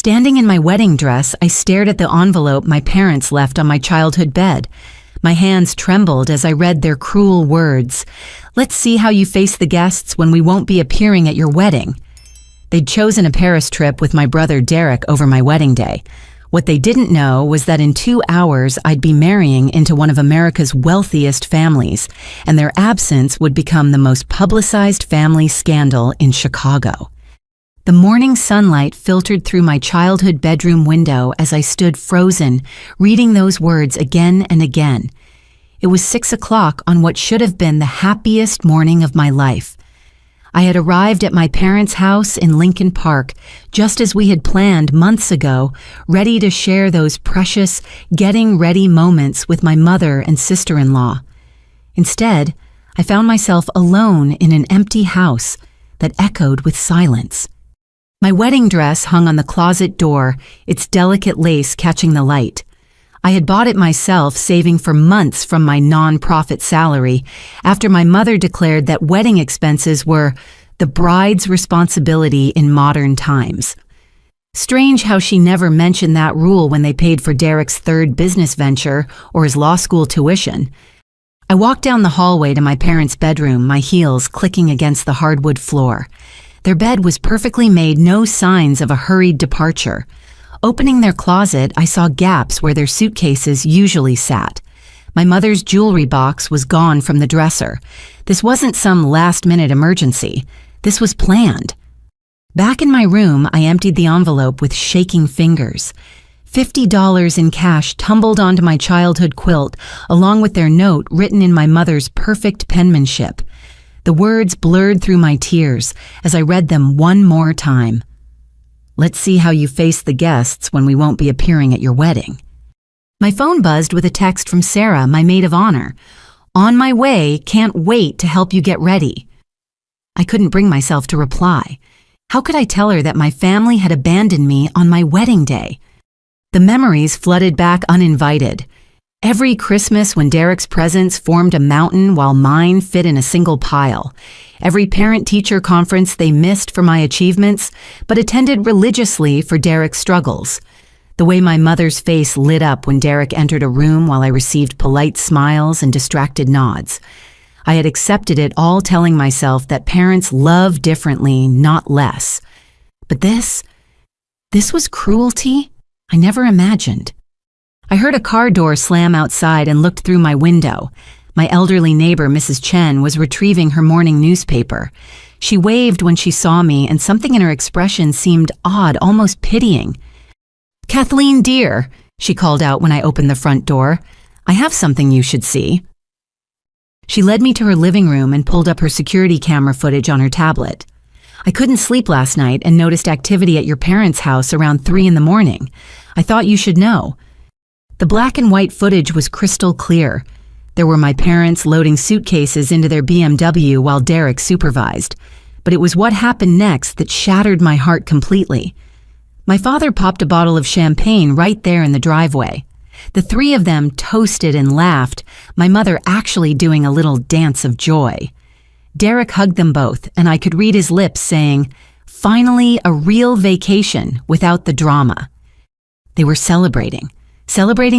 Standing in my wedding dress, I stared at the envelope my parents left on my childhood bed. My hands trembled as I read their cruel words. "Let's see how you face the guests when we won't be appearing at your wedding." They'd chosen a Paris trip with my brother Derek over my wedding day. What they didn't know was that in 2 hours I'd be marrying into one of America's wealthiest families, and their absence would become the most publicized family scandal in Chicago. The morning sunlight filtered through my childhood bedroom window as I stood frozen, reading those words again and again. It was 6 o'clock on what should have been the happiest morning of my life. I had arrived at my parents' house in Lincoln Park, just as we had planned months ago, ready to share those precious, getting-ready moments with my mother and sister-in-law. Instead, I found myself alone in an empty house that echoed with silence. My wedding dress hung on the closet door, its delicate lace catching the light. I had bought it myself, saving for months from my non-profit salary, after my mother declared that wedding expenses were the bride's responsibility in modern times. Strange how she never mentioned that rule when they paid for Derek's third business venture or his law school tuition. I walked down the hallway to my parents' bedroom, my heels clicking against the hardwood floor. Their bed was perfectly made, no signs of a hurried departure. Opening their closet, I saw gaps where their suitcases usually sat. My mother's jewelry box was gone from the dresser. This wasn't some last-minute emergency. This was planned. Back in my room, I emptied the envelope with shaking fingers. $50 in cash tumbled onto my childhood quilt, along with their note written in my mother's perfect penmanship. The words blurred through my tears as I read them one more time. "Let's see how you face the guests when we won't be appearing at your wedding." My phone buzzed with a text from Sarah, my maid of honor. "On my way, can't wait to help you get ready." I couldn't bring myself to reply. How could I tell her that my family had abandoned me on my wedding day? The memories flooded back uninvited. Every Christmas when Derek's presents formed a mountain while mine fit in a single pile. Every parent-teacher conference they missed for my achievements, but attended religiously for Derek's struggles. The way my mother's face lit up when Derek entered a room while I received polite smiles and distracted nods. I had accepted it all, telling myself that parents love differently, not less. But this was cruelty I never imagined. I heard a car door slam outside and looked through my window. My elderly neighbor, Mrs. Chen, was retrieving her morning newspaper. She waved when she saw me, and something in her expression seemed odd, almost pitying. "Kathleen, dear," she called out when I opened the front door, "I have something you should see." She led me to her living room and pulled up her security camera footage on her tablet. "I couldn't sleep last night and noticed activity at your parents' house around 3 in the morning. I thought you should know." The black and white footage was crystal clear. There were my parents loading suitcases into their BMW while Derek supervised. But it was what happened next that shattered my heart completely. My father popped a bottle of champagne right there in the driveway. The three of them toasted and laughed, my mother actually doing a little dance of joy. Derek hugged them both, and I could read his lips saying, "Finally, a real vacation without the drama." They were celebrating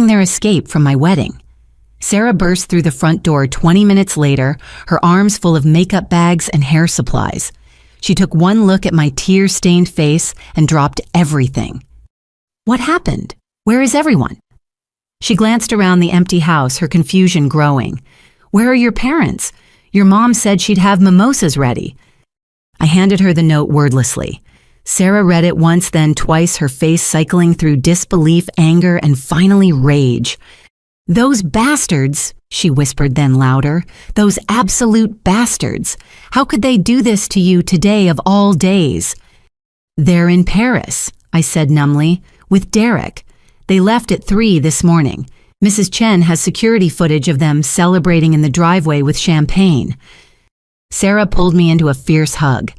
their escape from my wedding. Sarah burst through the front door 20 minutes later, her arms full of makeup bags and hair supplies. She took one look at my tear-stained face and dropped everything. "What happened? Where is everyone?" She glanced around the empty house, her confusion growing. "Where are your parents? Your mom said she'd have mimosas ready." I handed her the note wordlessly. Sarah read it once, then twice, her face cycling through disbelief, anger, and finally rage. "Those bastards," she whispered then louder, "those absolute bastards. How could they do this to you today of all days?" "They're in Paris," I said numbly, "with Derek. They left at 3 this morning. Mrs. Chen has security footage of them celebrating in the driveway with champagne." Sarah pulled me into a fierce hug.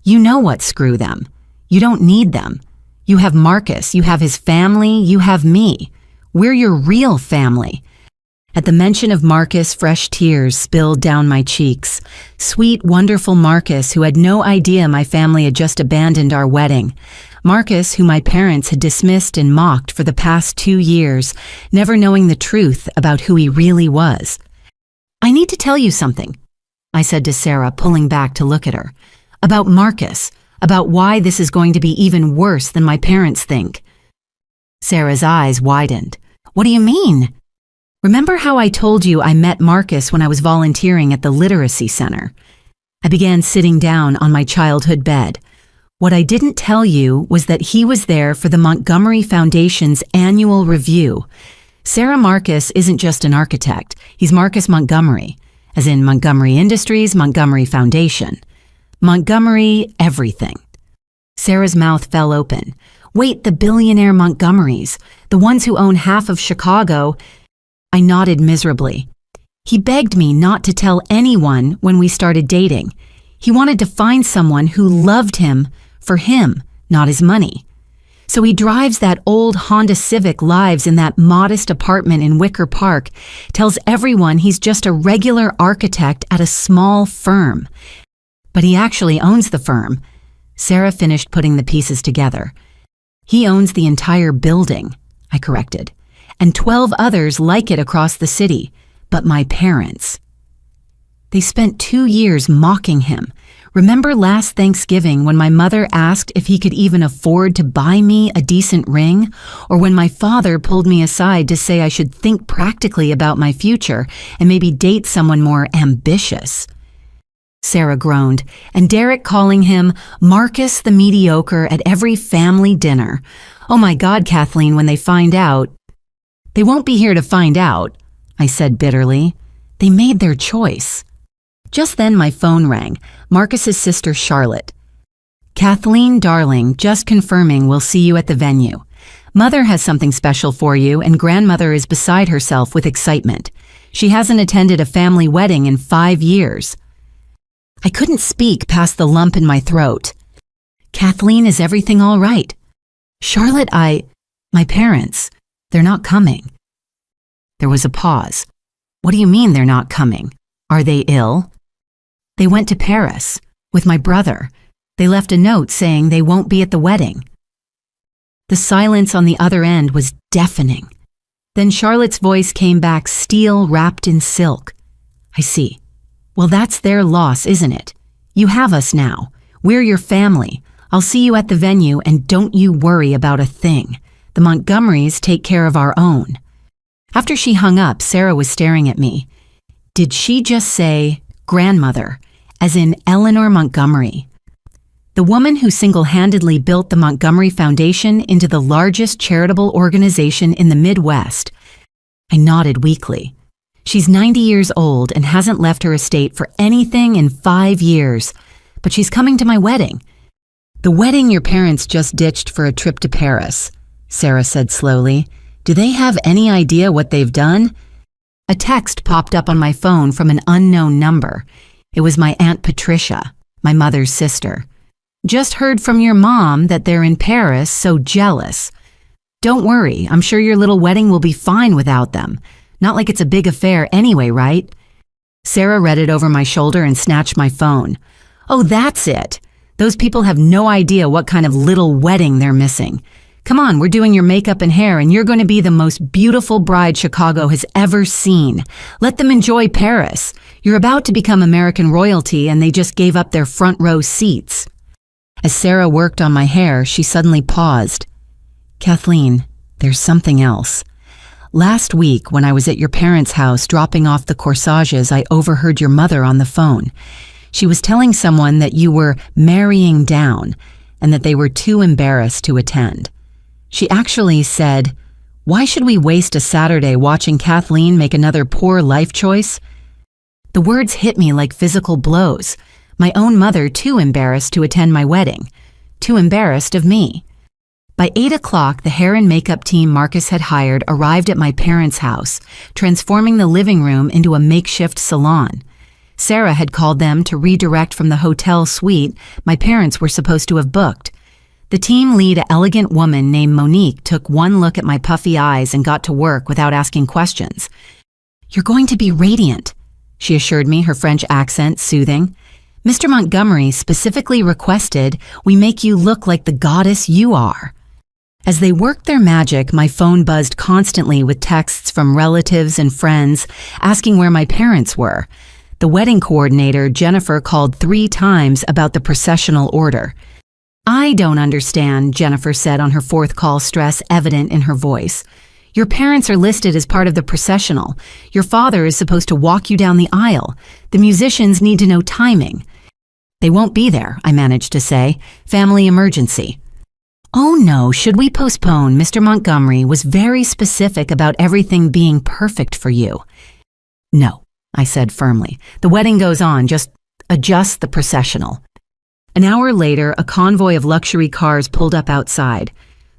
"You know what, screw them. You don't need them. You have Marcus, you have his family, you have me. We're your real family." At the mention of Marcus, fresh tears spilled down my cheeks. Sweet, wonderful Marcus, who had no idea my family had just abandoned our wedding. Marcus, who my parents had dismissed and mocked for the past 2 years, never knowing the truth about who he really was. "I need to tell you something," I said to Sarah, pulling back to look at her. "About Marcus, about why this is going to be even worse than my parents think." Sarah's eyes widened. "What do you mean?" "Remember how I told you I met Marcus when I was volunteering at the literacy center?" I began sitting down on my childhood bed. "What I didn't tell you was that he was there for the Montgomery Foundation's annual review. Sarah, Marcus isn't just an architect. He's Marcus Montgomery, as in Montgomery Industries, Montgomery Foundation. Montgomery everything." Sarah's mouth fell open. "Wait, the billionaire Montgomerys, the ones who own half of Chicago." I nodded miserably. "He begged me not to tell anyone when we started dating. He wanted to find someone who loved him for him, not his money. So he drives that old Honda Civic, lives in that modest apartment in Wicker Park, tells everyone he's just a regular architect at a small firm. But he actually owns the firm." Sarah finished putting the pieces together. "He owns the entire building," I corrected, "and 12 others like it across the city, but my parents. They spent 2 years mocking him. Remember last Thanksgiving when my mother asked if he could even afford to buy me a decent ring? Or when my father pulled me aside to say I should think practically about my future and maybe date someone more ambitious?" Sarah groaned. "And Derek calling him Marcus the Mediocre at every family dinner. Oh my God, Kathleen, when they find out." "They won't be here to find out," I said bitterly. "They made their choice." Just then my phone rang, Marcus's sister Charlotte. "Kathleen, darling, just confirming we'll see you at the venue. Mother has something special for you and grandmother is beside herself with excitement. She hasn't attended a family wedding in 5 years. I couldn't speak past the lump in my throat. "Kathleen, is everything all right?" "Charlotte, my parents, they're not coming." There was a pause. "What do you mean they're not coming? Are they ill?" "They went to Paris with my brother. They left a note saying they won't be at the wedding." The silence on the other end was deafening. Then Charlotte's voice came back, steel wrapped in silk. "I see. Well, that's their loss, isn't it? You have us now. We're your family. I'll see you at the venue and don't you worry about a thing. The Montgomerys take care of our own." After she hung up, Sarah was staring at me. "Did she just say grandmother, as in Eleanor Montgomery? The woman who single-handedly built the Montgomery Foundation into the largest charitable organization in the Midwest?" I nodded weakly. "She's 90 years old and hasn't left her estate for anything in 5 years, but she's coming to my wedding." "The wedding your parents just ditched for a trip to Paris," Sarah said slowly. "Do they have any idea what they've done?" A text popped up on my phone from an unknown number. It was my Aunt Patricia, my mother's sister. "Just heard from your mom that they're in Paris, so jealous. Don't worry, I'm sure your little wedding will be fine without them. Not like it's a big affair anyway, right?" Sarah read it over my shoulder and snatched my phone. "Oh, that's it. Those people have no idea what kind of little wedding they're missing. Come on, we're doing your makeup and hair and you're going to be the most beautiful bride Chicago has ever seen. Let them enjoy Paris. You're about to become American royalty and they just gave up their front row seats." As Sarah worked on my hair, she suddenly paused. "Kathleen, there's something else. Last week, when I was at your parents' house dropping off the corsages, I overheard your mother on the phone. She was telling someone that you were marrying down and that they were too embarrassed to attend. She actually said, 'Why should we waste a Saturday watching Kathleen make another poor life choice?' The words hit me like physical blows. My own mother too embarrassed to attend my wedding. Too embarrassed of me. By 8 o'clock, the hair and makeup team Marcus had hired arrived at my parents' house, transforming the living room into a makeshift salon. Sarah had called them to redirect from the hotel suite my parents were supposed to have booked. The team lead, an elegant woman named Monique, took one look at my puffy eyes and got to work without asking questions. "You're going to be radiant," she assured me, her French accent soothing. Mr. Montgomery specifically requested we make you look like the goddess you are. As they worked their magic, my phone buzzed constantly with texts from relatives and friends asking where my parents were. The wedding coordinator, Jennifer, called 3 times about the processional order. "I don't understand," Jennifer said on her 4th call, stress evident in her voice. "Your parents are listed as part of the processional. Your father is supposed to walk you down the aisle. The musicians need to know timing." "They won't be there," I managed to say. "Family emergency." "Oh no, should we postpone?" Mr. Montgomery was very specific about everything being perfect for you. "No," I said firmly. "The wedding goes on, just adjust the processional." An hour later, a convoy of luxury cars pulled up outside.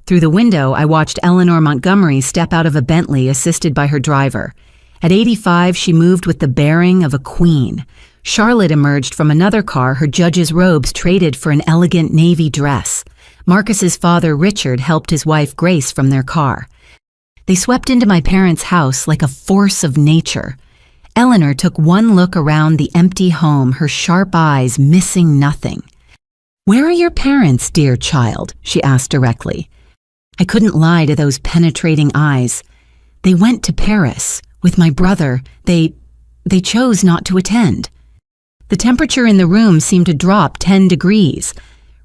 Through the window, I watched Eleanor Montgomery step out of a Bentley assisted by her driver. At 85, she moved with the bearing of a queen. Charlotte emerged from another car, her judge's robes traded for an elegant navy dress. Marcus's father, Richard, helped his wife, Grace, from their car. They swept into my parents' house like a force of nature. Eleanor took one look around the empty home, her sharp eyes missing nothing. "Where are your parents, dear child?" she asked directly. I couldn't lie to those penetrating eyes. "They went to Paris with my brother. They chose not to attend." The temperature in the room seemed to drop 10 degrees.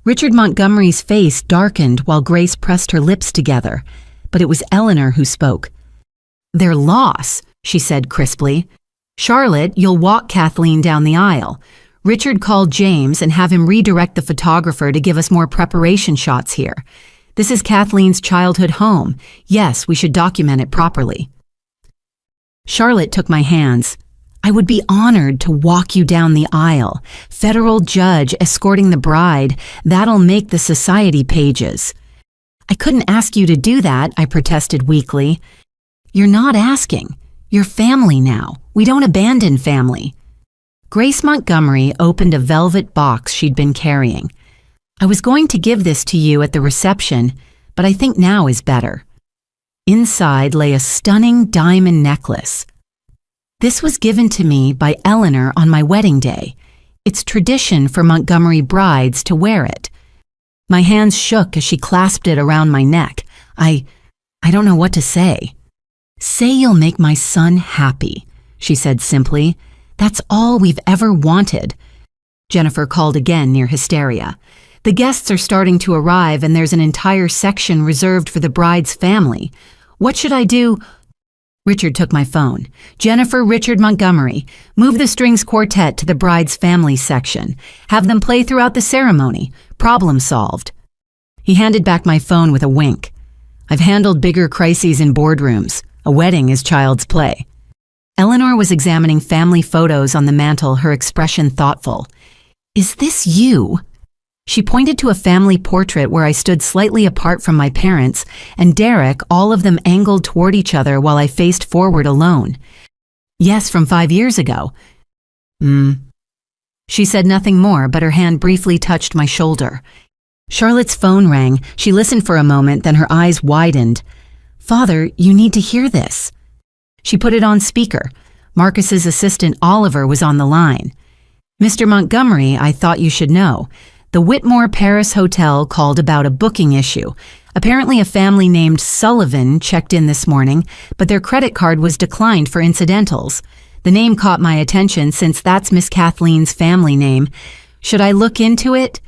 Richard Montgomery's face darkened while Grace pressed her lips together, but it was Eleanor who spoke. "Their loss," she said crisply. "Charlotte, you'll walk Kathleen down the aisle. Richard called James and have him redirect the photographer to give us more preparation shots here. This is Kathleen's childhood home. Yes, we should document it properly." Charlotte took my hands. "I would be honored to walk you down the aisle. Federal judge escorting the bride, that'll make the society pages." "I couldn't ask you to do that," I protested weakly. "You're not asking. You're family now. We don't abandon family." Grace Montgomery opened a velvet box she'd been carrying. "I was going to give this to you at the reception, but I think now is better." Inside lay a stunning diamond necklace. This was given to me by Eleanor on my wedding day. It's tradition for Montgomery brides to wear it. My hands shook as she clasped it around my neck. I don't know what to say. "Say you'll make my son happy," she said simply. "That's all we've ever wanted." Jennifer called again near hysteria. "The guests are starting to arrive and there's an entire section reserved for the bride's family. What should I do?" Richard took my phone. "Jennifer, Richard Montgomery, move the strings quartet to the bride's family section. Have them play throughout the ceremony. Problem solved." He handed back my phone with a wink. "I've handled bigger crises in boardrooms. A wedding is child's play." Eleanor was examining family photos on the mantel, her expression thoughtful. "Is this you?" She pointed to a family portrait where I stood slightly apart from my parents and Derek, all of them angled toward each other while I faced forward alone. "Yes, from 5 years ago." She said nothing more, but her hand briefly touched my shoulder. Charlotte's phone rang. She listened for a moment, then her eyes widened. "Father, you need to hear this." She put it on speaker. Marcus's assistant, Oliver, was on the line. "Mr. Montgomery, I thought you should know. The Whitmore Paris Hotel called about a booking issue. Apparently a family named Sullivan checked in this morning, but their credit card was declined for incidentals. The name caught my attention since that's Miss Kathleen's family name. Should I look into it?"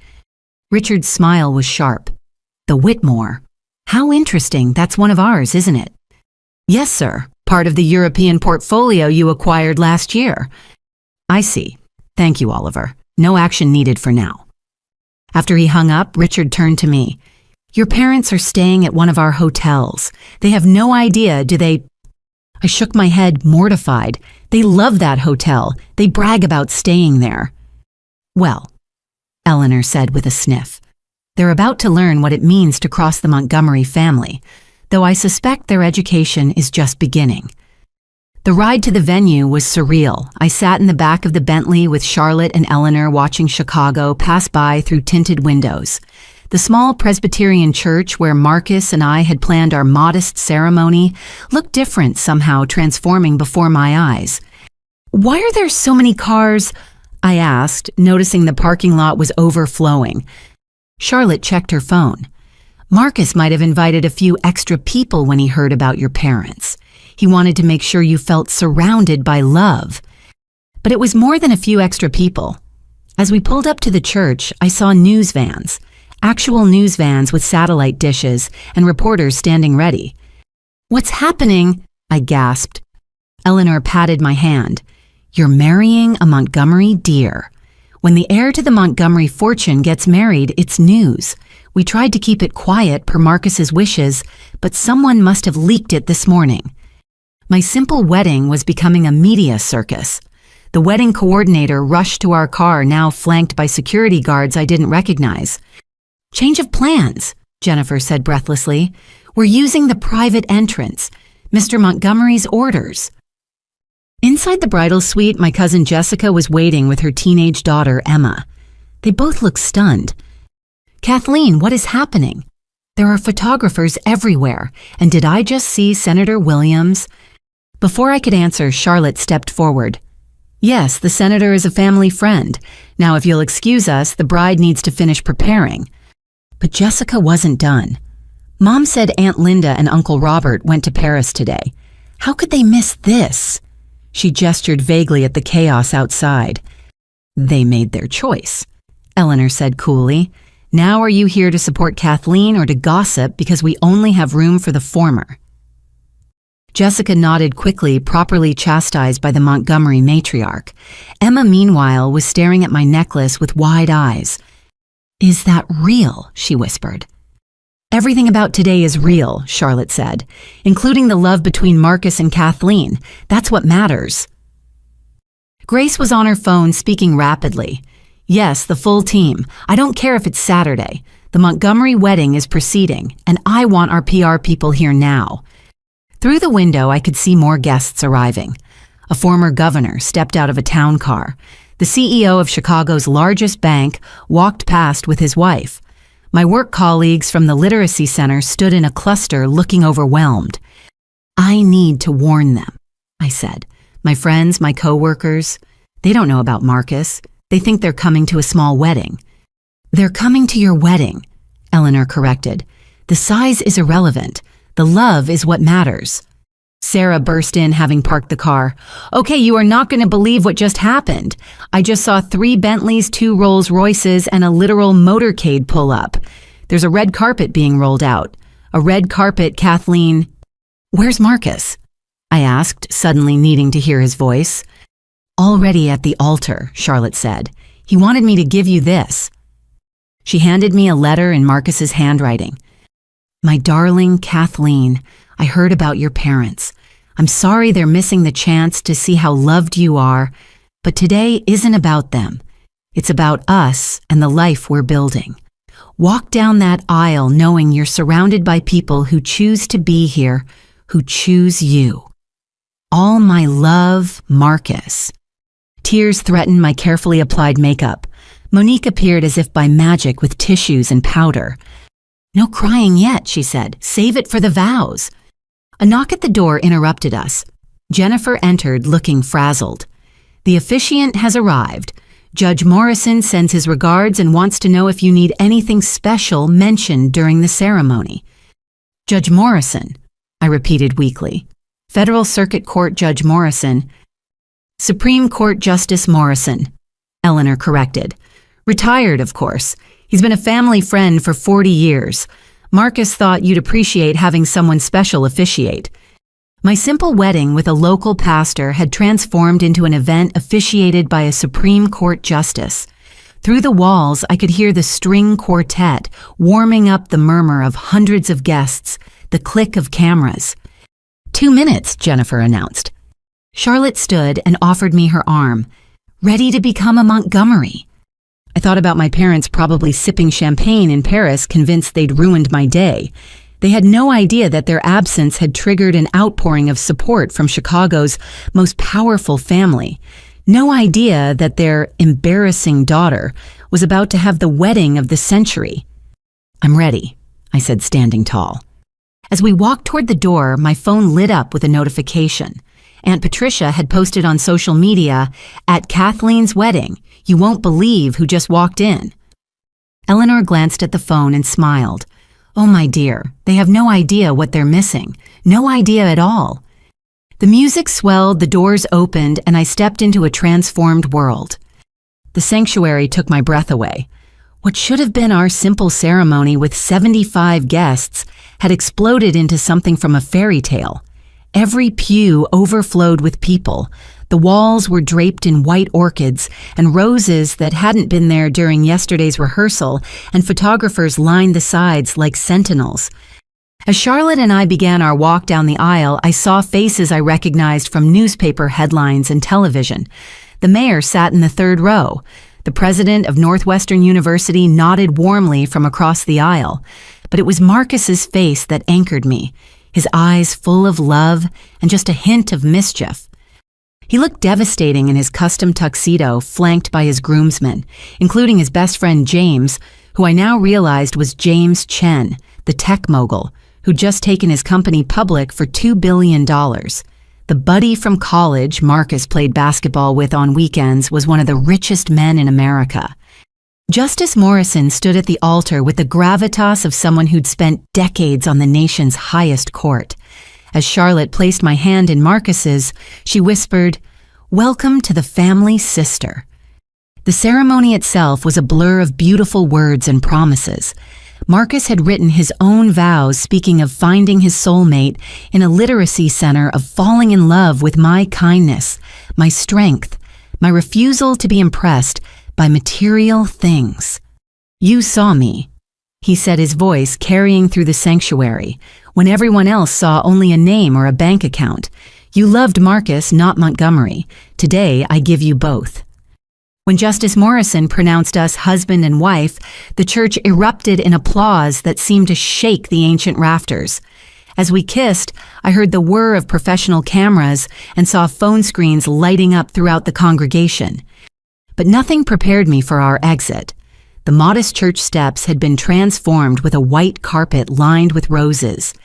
Richard's smile was sharp. "The Whitmore. How interesting. That's one of ours, isn't it?" "Yes, sir. Part of the European portfolio you acquired last year." "I see. Thank you, Oliver. No action needed for now." After he hung up, Richard turned to me. "Your parents are staying at one of our hotels. They have no idea, do they?" I shook my head, mortified. "They love that hotel. They brag about staying there." "Well," Eleanor said with a sniff, "they're about to learn what it means to cross the Montgomery family, though I suspect their education is just beginning." The ride to the venue was surreal. I sat in the back of the Bentley with Charlotte and Eleanor watching Chicago pass by through tinted windows. The small Presbyterian church where Marcus and I had planned our modest ceremony looked different somehow, transforming before my eyes. "Why are there so many cars?" I asked, noticing the parking lot was overflowing. Charlotte checked her phone. Marcus might have invited a few extra people when he heard about your parents. He wanted to make sure you felt surrounded by love. But it was more than a few extra people. As we pulled up to the church, I saw news vans, actual news vans with satellite dishes and reporters standing ready. "What's happening?" I gasped. Eleanor patted my hand. "You're marrying a Montgomery dear. When the heir to the Montgomery fortune gets married, it's news. We tried to keep it quiet per Marcus's wishes, but someone must have leaked it this morning." My simple wedding was becoming a media circus. The wedding coordinator rushed to our car, now flanked by security guards I didn't recognize. "Change of plans," Jennifer said breathlessly. "We're using the private entrance. Mr. Montgomery's orders." Inside the bridal suite, my cousin Jessica was waiting with her teenage daughter, Emma. They both looked stunned. "Kathleen, what is happening? There are photographers everywhere, and did I just see Senator Williams?" Before I could answer, Charlotte stepped forward. "Yes, the senator is a family friend. Now, if you'll excuse us, the bride needs to finish preparing." But Jessica wasn't done. "Mom said Aunt Linda and Uncle Robert went to Paris today. How could they miss this?" She gestured vaguely at the chaos outside. "They made their choice," Eleanor said coolly. "Now are you here to support Kathleen or to gossip because we only have room for the former?" Jessica nodded quickly, properly chastised by the Montgomery matriarch. Emma, meanwhile, was staring at my necklace with wide eyes. "Is that real?" she whispered. "Everything about today is real," Charlotte said, "including the love between Marcus and Kathleen. That's what matters." Grace was on her phone, speaking rapidly. "Yes, the full team. I don't care if it's Saturday. The Montgomery wedding is proceeding, and I want our PR people here now." Through the window, I could see more guests arriving. A former governor stepped out of a town car. The CEO of Chicago's largest bank walked past with his wife. My work colleagues from the Literacy Center stood in a cluster looking overwhelmed. "I need to warn them," I said. "My friends, my coworkers, they don't know about Marcus. They think they're coming to a small wedding." "They're coming to your wedding," Eleanor corrected. "The size is irrelevant. The love is what matters." Sarah burst in, having parked the car. "Okay, you are not going to believe what just happened. I just saw 3 Bentleys, 2 Rolls Royces, and a literal motorcade pull up. There's a red carpet being rolled out. A red carpet, Kathleen." "Where's Marcus?" I asked, suddenly needing to hear his voice. "Already at the altar," Charlotte said. "He wanted me to give you this." She handed me a letter in Marcus's handwriting. "My darling Kathleen, I heard about your parents. I'm sorry they're missing the chance to see how loved you are, but today isn't about them. It's about us and the life we're building. Walk down that aisle knowing you're surrounded by people who choose to be here, who choose you. All my love, Marcus." Tears threatened my carefully applied makeup. Monique appeared as if by magic with tissues and powder. "No crying yet," she said. "Save it for the vows." A knock at the door interrupted us. Jennifer entered, looking frazzled. "The officiant has arrived. Judge Morrison sends his regards and wants to know if you need anything special mentioned during the ceremony." "Judge Morrison," I repeated weakly. "Federal Circuit Court Judge Morrison." "Supreme Court Justice Morrison," Eleanor corrected. "Retired, of course. He's been a family friend for 40 years. Marcus thought you'd appreciate having someone special officiate." My simple wedding with a local pastor had transformed into an event officiated by a Supreme Court justice. Through the walls, I could hear the string quartet warming up the murmur of hundreds of guests, the click of cameras. 2 minutes, Jennifer announced. Charlotte stood and offered me her arm, ready to become a Montgomery. I thought about my parents probably sipping champagne in Paris, convinced they'd ruined my day. They had no idea that their absence had triggered an outpouring of support from Chicago's most powerful family. No idea that their embarrassing daughter was about to have the wedding of the century. "I'm ready," I said, standing tall. As we walked toward the door, my phone lit up with a notification. Aunt Patricia had posted on social media, "At Kathleen's wedding, you won't believe who just walked in." Eleanor glanced at the phone and smiled. "Oh, my dear, they have no idea what they're missing. No idea at all." The music swelled, the doors opened, and I stepped into a transformed world. The sanctuary took my breath away. What should have been our simple ceremony with 75 guests had exploded into something from a fairy tale. Every pew overflowed with people. The walls were draped in white orchids and roses that hadn't been there during yesterday's rehearsal, and photographers lined the sides like sentinels. As Charlotte and I began our walk down the aisle, I saw faces I recognized from newspaper headlines and television. The mayor sat in the third row. The president of Northwestern University nodded warmly from across the aisle. But it was Marcus's face that anchored me, his eyes full of love and just a hint of mischief. He looked devastating in his custom tuxedo, flanked by his groomsmen, including his best friend James, who I now realized was James Chen, the tech mogul, who'd just taken his company public for $2 billion. The buddy from college Marcus played basketball with on weekends was one of the richest men in America. Justice Morrison stood at the altar with the gravitas of someone who'd spent decades on the nation's highest court. As Charlotte placed my hand in Marcus's, she whispered, "Welcome to the family, sister." The ceremony itself was a blur of beautiful words and promises. Marcus had written his own vows, speaking of finding his soulmate in a literacy center, of falling in love with my kindness, my strength, my refusal to be impressed by material things. "You saw me," he said, his voice carrying through the sanctuary, when everyone else saw only a name or a bank account. "You loved Marcus, not Montgomery. Today I give you both." When Justice Morrison pronounced us husband and wife, the church erupted in applause that seemed to shake the ancient rafters. As we kissed, I heard the whir of professional cameras and saw phone screens lighting up throughout the congregation. But nothing prepared me for our exit. The modest church steps had been transformed with a white carpet lined with roses.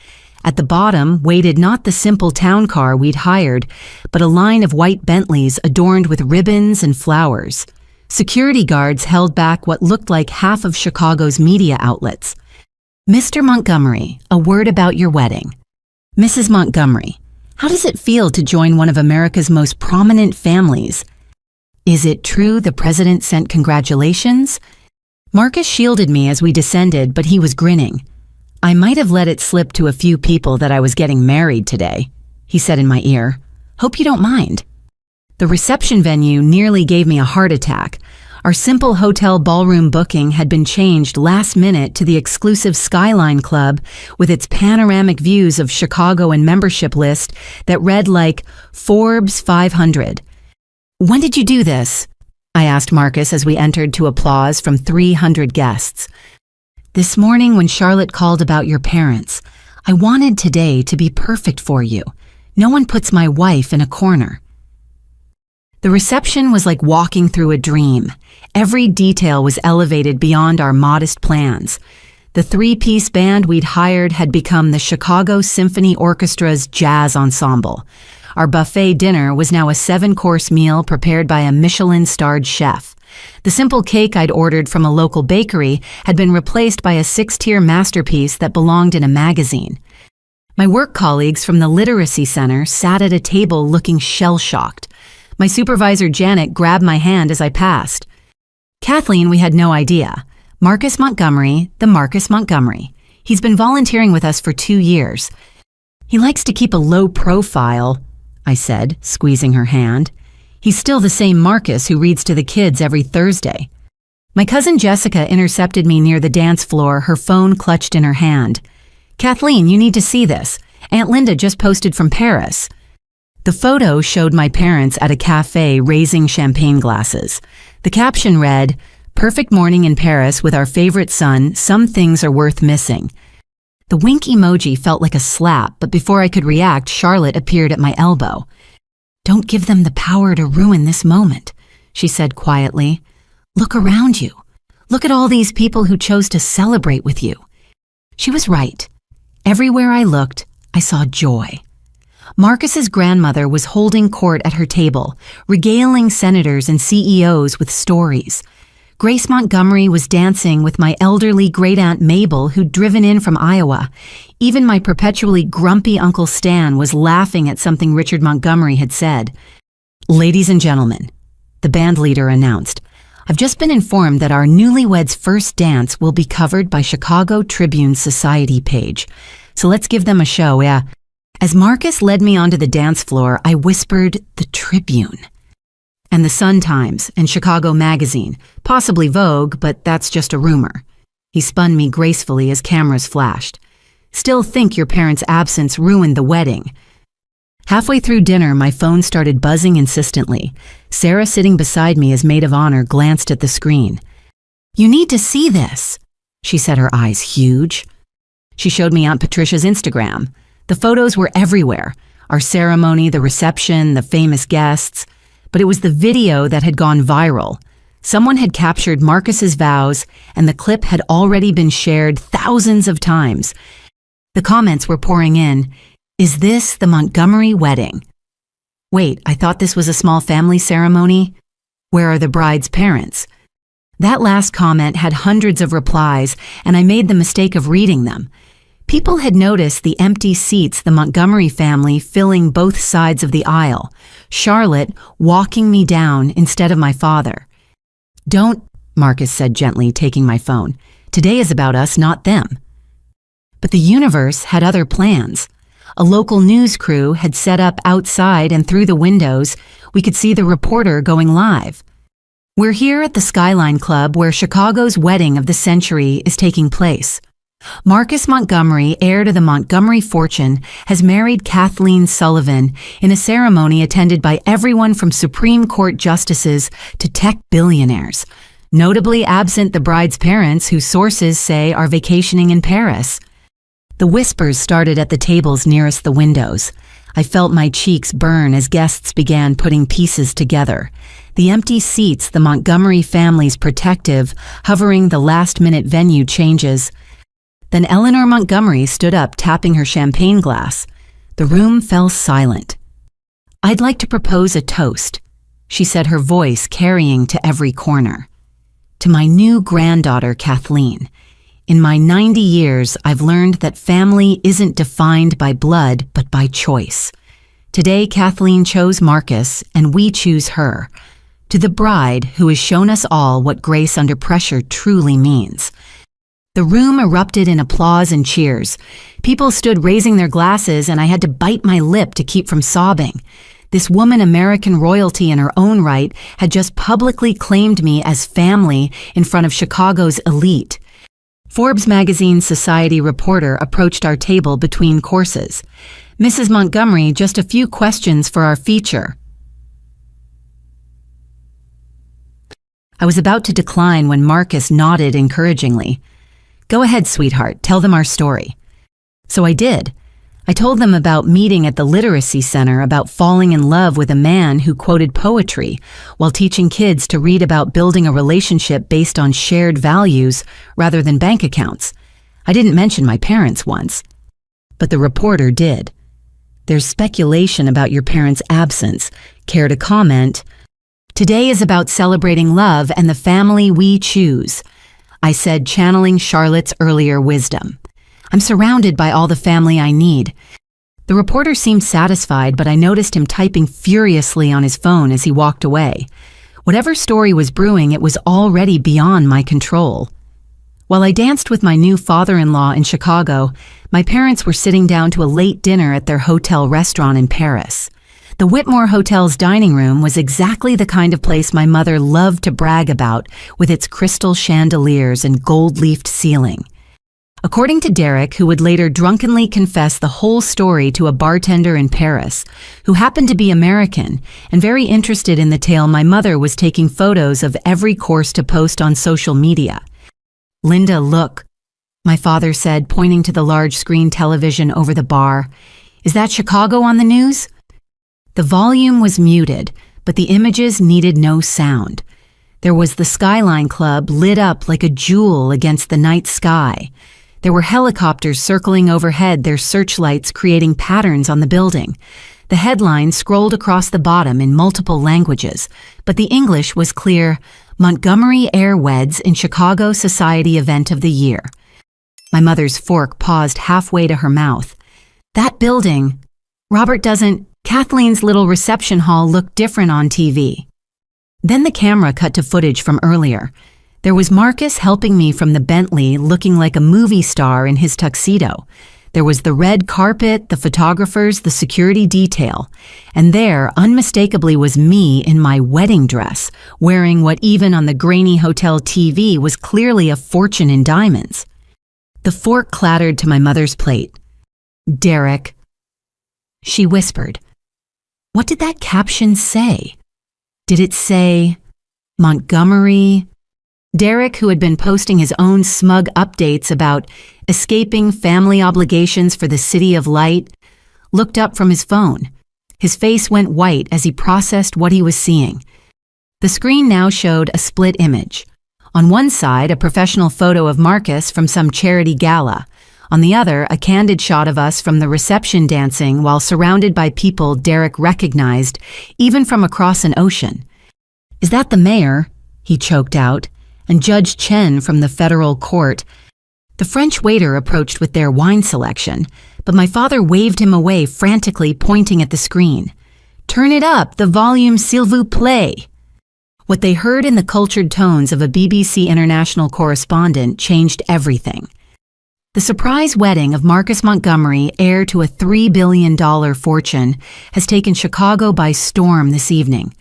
At the bottom waited not the simple town car we'd hired, but a line of white Bentleys adorned with ribbons and flowers. Security guards held back what looked like half of Chicago's media outlets. "Mr. Montgomery, a word about your wedding." "Mrs. Montgomery, how does it feel to join one of America's most prominent families?" "Is it true the president sent congratulations?" Marcus shielded me as we descended, but he was grinning. "I might have let it slip to a few people that I was getting married today," he said in my ear. "Hope you don't mind." The reception venue nearly gave me a heart attack. Our simple hotel ballroom booking had been changed last minute to the exclusive Skyline Club with its panoramic views of Chicago and membership list that read like Forbes 500. "When did you do this?" I asked Marcus as we entered to applause from 300 guests. "This morning when Charlotte called about your parents. I wanted today to be perfect for you. No one puts my wife in a corner." The reception was like walking through a dream. Every detail was elevated beyond our modest plans. The three-piece band we'd hired had become the Chicago Symphony Orchestra's jazz ensemble. Our buffet dinner was now a 7-course meal prepared by a Michelin-starred chef. The simple cake I'd ordered from a local bakery had been replaced by a 6-tier masterpiece that belonged in a magazine. My work colleagues from the Literacy Center sat at a table looking shell-shocked. My supervisor Janet grabbed my hand as I passed. "Kathleen, we had no idea. Marcus Montgomery, the Marcus Montgomery. He's been volunteering with us for 2 years. He likes to keep a low profile," I said, squeezing her hand. "He's still the same Marcus who reads to the kids every Thursday." My cousin Jessica intercepted me near the dance floor, her phone clutched in her hand. "Kathleen, you need to see this. Aunt Linda just posted from Paris." The photo showed my parents at a cafe raising champagne glasses. The caption read, "Perfect morning in Paris with our favorite son. Some things are worth missing." The wink emoji felt like a slap, but before I could react, Charlotte appeared at my elbow. "Don't give them the power to ruin this moment," she said quietly. "Look around you. Look at all these people who chose to celebrate with you." She was right. Everywhere I looked, I saw joy. Marcus's grandmother was holding court at her table, regaling senators and CEOs with stories. Grace Montgomery was dancing with my elderly great-aunt Mabel, who'd driven in from Iowa. Even my perpetually grumpy Uncle Stan was laughing at something Richard Montgomery had said. "Ladies and gentlemen," the band leader announced, "I've just been informed that our newlyweds' first dance will be covered by Chicago Tribune's Society page. So let's give them a show, yeah." As Marcus led me onto the dance floor, I whispered, "The Tribune." "And the Sun-Times and Chicago Magazine, possibly Vogue, but that's just a rumor." He spun me gracefully as cameras flashed. "Still think your parents' absence ruined the wedding." Halfway through dinner, my phone started buzzing insistently. Sarah, sitting beside me as maid of honor, glanced at the screen. "You need to see this," she said, her eyes huge. She showed me Aunt Patricia's Instagram. The photos were everywhere. Our ceremony, the reception, the famous guests. But it was the video that had gone viral. Someone had captured Marcus's vows, and the clip had already been shared thousands of times. The comments were pouring in. "Is this the Montgomery wedding? Wait, I thought this was a small family ceremony? Where are the bride's parents?" That last comment had hundreds of replies, and I made the mistake of reading them. People had noticed the empty seats, the Montgomery family filling both sides of the aisle, Charlotte walking me down instead of my father. "Don't," Marcus said gently, taking my phone. "Today is about us, not them." But the universe had other plans. A local news crew had set up outside, and through the windows, we could see the reporter going live. "We're here at the Skyline Club, where Chicago's wedding of the century is taking place. Marcus Montgomery, heir to the Montgomery fortune, has married Kathleen Sullivan in a ceremony attended by everyone from Supreme Court justices to tech billionaires, notably absent the bride's parents, who sources say are vacationing in Paris." The whispers started at the tables nearest the windows. I felt my cheeks burn as guests began putting pieces together. The empty seats, the Montgomery family's protective, hovering the last-minute venue changes. Then Eleanor Montgomery stood up, tapping her champagne glass. The room fell silent. "I'd like to propose a toast," she said, her voice carrying to every corner. "To my new granddaughter, Kathleen. In my 90 years, I've learned that family isn't defined by blood, but by choice. Today, Kathleen chose Marcus, and we choose her. To the bride, who has shown us all what grace under pressure truly means." The room erupted in applause and cheers. People stood raising their glasses, and I had to bite my lip to keep from sobbing. This woman, American royalty in her own right, had just publicly claimed me as family in front of Chicago's elite. Forbes magazine's Society reporter approached our table between courses. "Mrs. Montgomery, just a few questions for our feature." I was about to decline when Marcus nodded encouragingly. "Go ahead, sweetheart, tell them our story." So I did. I told them about meeting at the literacy center, about falling in love with a man who quoted poetry while teaching kids to read about building a relationship based on shared values rather than bank accounts. I didn't mention my parents once, but the reporter did. "There's speculation about your parents' absence. Care to comment?" "Today is about celebrating love and the family we choose," I said, channeling Charlotte's earlier wisdom. "I'm surrounded by all the family I need." The reporter seemed satisfied, but I noticed him typing furiously on his phone as he walked away. Whatever story was brewing, it was already beyond my control. While I danced with my new father-in-law in Chicago, my parents were sitting down to a late dinner at their hotel restaurant in Paris. The Whitmore Hotel's dining room was exactly the kind of place my mother loved to brag about, with its crystal chandeliers and gold-leafed ceiling. According to Derek, who would later drunkenly confess the whole story to a bartender in Paris, who happened to be American and very interested in the tale, my mother was taking photos of every course to post on social media. "Linda, look," my father said, pointing to the large screen television over the bar. "Is that Chicago on the news?" The volume was muted, but the images needed no sound. There was the Skyline Club lit up like a jewel against the night sky. There were helicopters circling overhead, their searchlights creating patterns on the building. The headline scrolled across the bottom in multiple languages, but the English was clear: Montgomery Air Weds in Chicago Society Event of the Year. My mother's fork paused halfway to her mouth. That building, Kathleen's little reception hall looked different on TV. Then the camera cut to footage from earlier. There was Marcus helping me from the Bentley, looking like a movie star in his tuxedo. There was the red carpet, the photographers, the security detail. And there, unmistakably, was me in my wedding dress, wearing what even on the grainy hotel TV was clearly a fortune in diamonds. The fork clattered to my mother's plate. "Derek," she whispered. What did that caption say? Did it say, Montgomery? Derek, who had been posting his own smug updates about escaping family obligations for the City of Light, looked up from his phone. His face went white as he processed what he was seeing. The screen now showed a split image. On one side, a professional photo of Marcus from some charity gala. On the other, a candid shot of us from the reception dancing while surrounded by people Derek recognized, even from across an ocean. "Is that the mayor?" he choked out, and Judge Chen from the federal court. The French waiter approached with their wine selection, but my father waved him away, frantically pointing at the screen. "Turn it up, the volume s'il vous plaît." What they heard in the cultured tones of a BBC international correspondent changed everything. The surprise wedding of Marcus Montgomery, heir to a $3 billion fortune, has taken Chicago by storm this evening.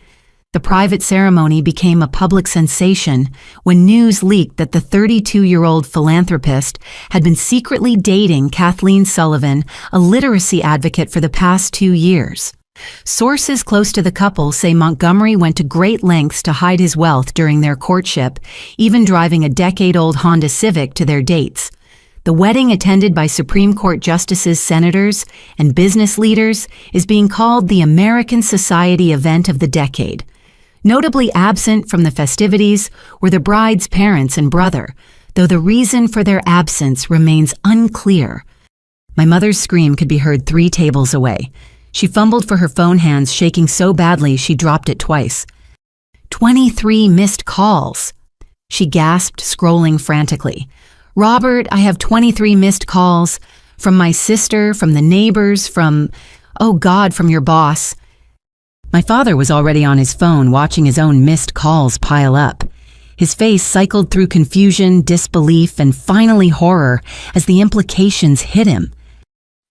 The private ceremony became a public sensation when news leaked that the 32-year-old philanthropist had been secretly dating Kathleen Sullivan, a literacy advocate for the past 2 years. Sources close to the couple say Montgomery went to great lengths to hide his wealth during their courtship, even driving a decade-old Honda Civic to their dates. The wedding, attended by Supreme Court justices, senators, and business leaders, is being called the American Society Event of the Decade. Notably absent from the festivities were the bride's parents and brother, though the reason for their absence remains unclear. My mother's scream could be heard 3 tables away. She fumbled for her phone, hands shaking so badly she dropped it twice. 23 missed calls, she gasped, scrolling frantically. "Robert, I have 23 missed calls. From my sister, from the neighbors, from your boss." My father was already on his phone, watching his own missed calls pile up. His face cycled through confusion, disbelief, and finally horror as the implications hit him.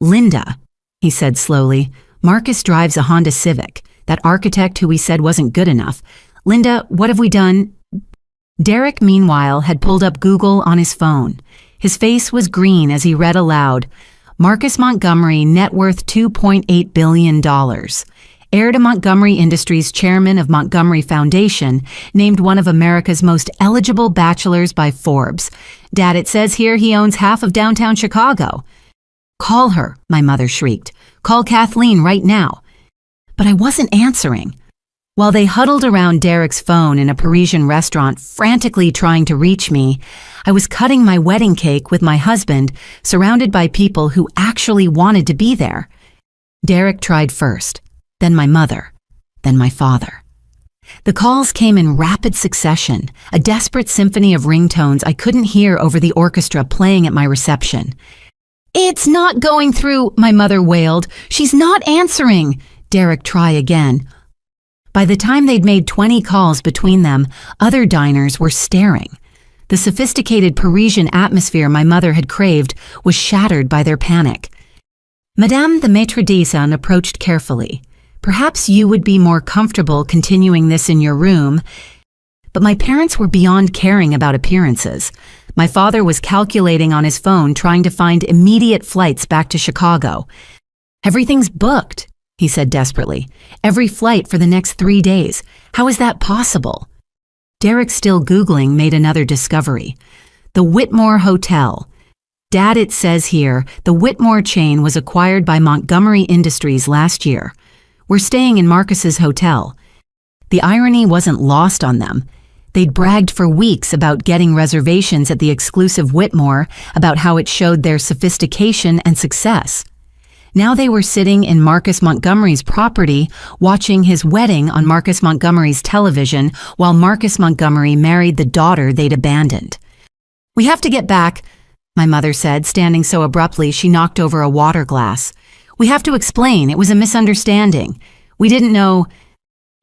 "Linda," he said slowly, "Marcus drives a Honda Civic, that architect who we said wasn't good enough. Linda, what have we done?" Derek, meanwhile, had pulled up Google on his phone. His face was green as he read aloud, "Marcus Montgomery, net worth $2.8 billion. Heir to Montgomery Industries, chairman of Montgomery Foundation, named one of America's most eligible bachelors by Forbes. Dad, it says here he owns half of downtown Chicago." "Call her," my mother shrieked. "Call Kathleen right now." But I wasn't answering. While they huddled around Derek's phone in a Parisian restaurant, frantically trying to reach me, I was cutting my wedding cake with my husband, surrounded by people who actually wanted to be there. Derek tried first, then my mother, then my father. The calls came in rapid succession, a desperate symphony of ringtones I couldn't hear over the orchestra playing at my reception. "It's not going through," my mother wailed. "She's not answering." Derek, try again. By the time they'd made 20 calls between them, other diners were staring. The sophisticated Parisian atmosphere my mother had craved was shattered by their panic. Madame the maître d'hôtel approached carefully. "Perhaps you would be more comfortable continuing this in your room." But my parents were beyond caring about appearances. My father was calculating on his phone, trying to find immediate flights back to Chicago. "Everything's booked," he said desperately. "Every flight for the next 3 days. How is that possible?" Derek, still Googling, made another discovery. The Whitmore Hotel. "Dad, it says here, the Whitmore chain was acquired by Montgomery Industries last year. We're staying in Marcus's hotel." The irony wasn't lost on them. They'd bragged for weeks about getting reservations at the exclusive Whitmore, about how it showed their sophistication and success. Now they were sitting in Marcus Montgomery's property, watching his wedding on Marcus Montgomery's television while Marcus Montgomery married the daughter they'd abandoned. "We have to get back," my mother said, standing so abruptly she knocked over a water glass. "We have to explain. It was a misunderstanding. We didn't know."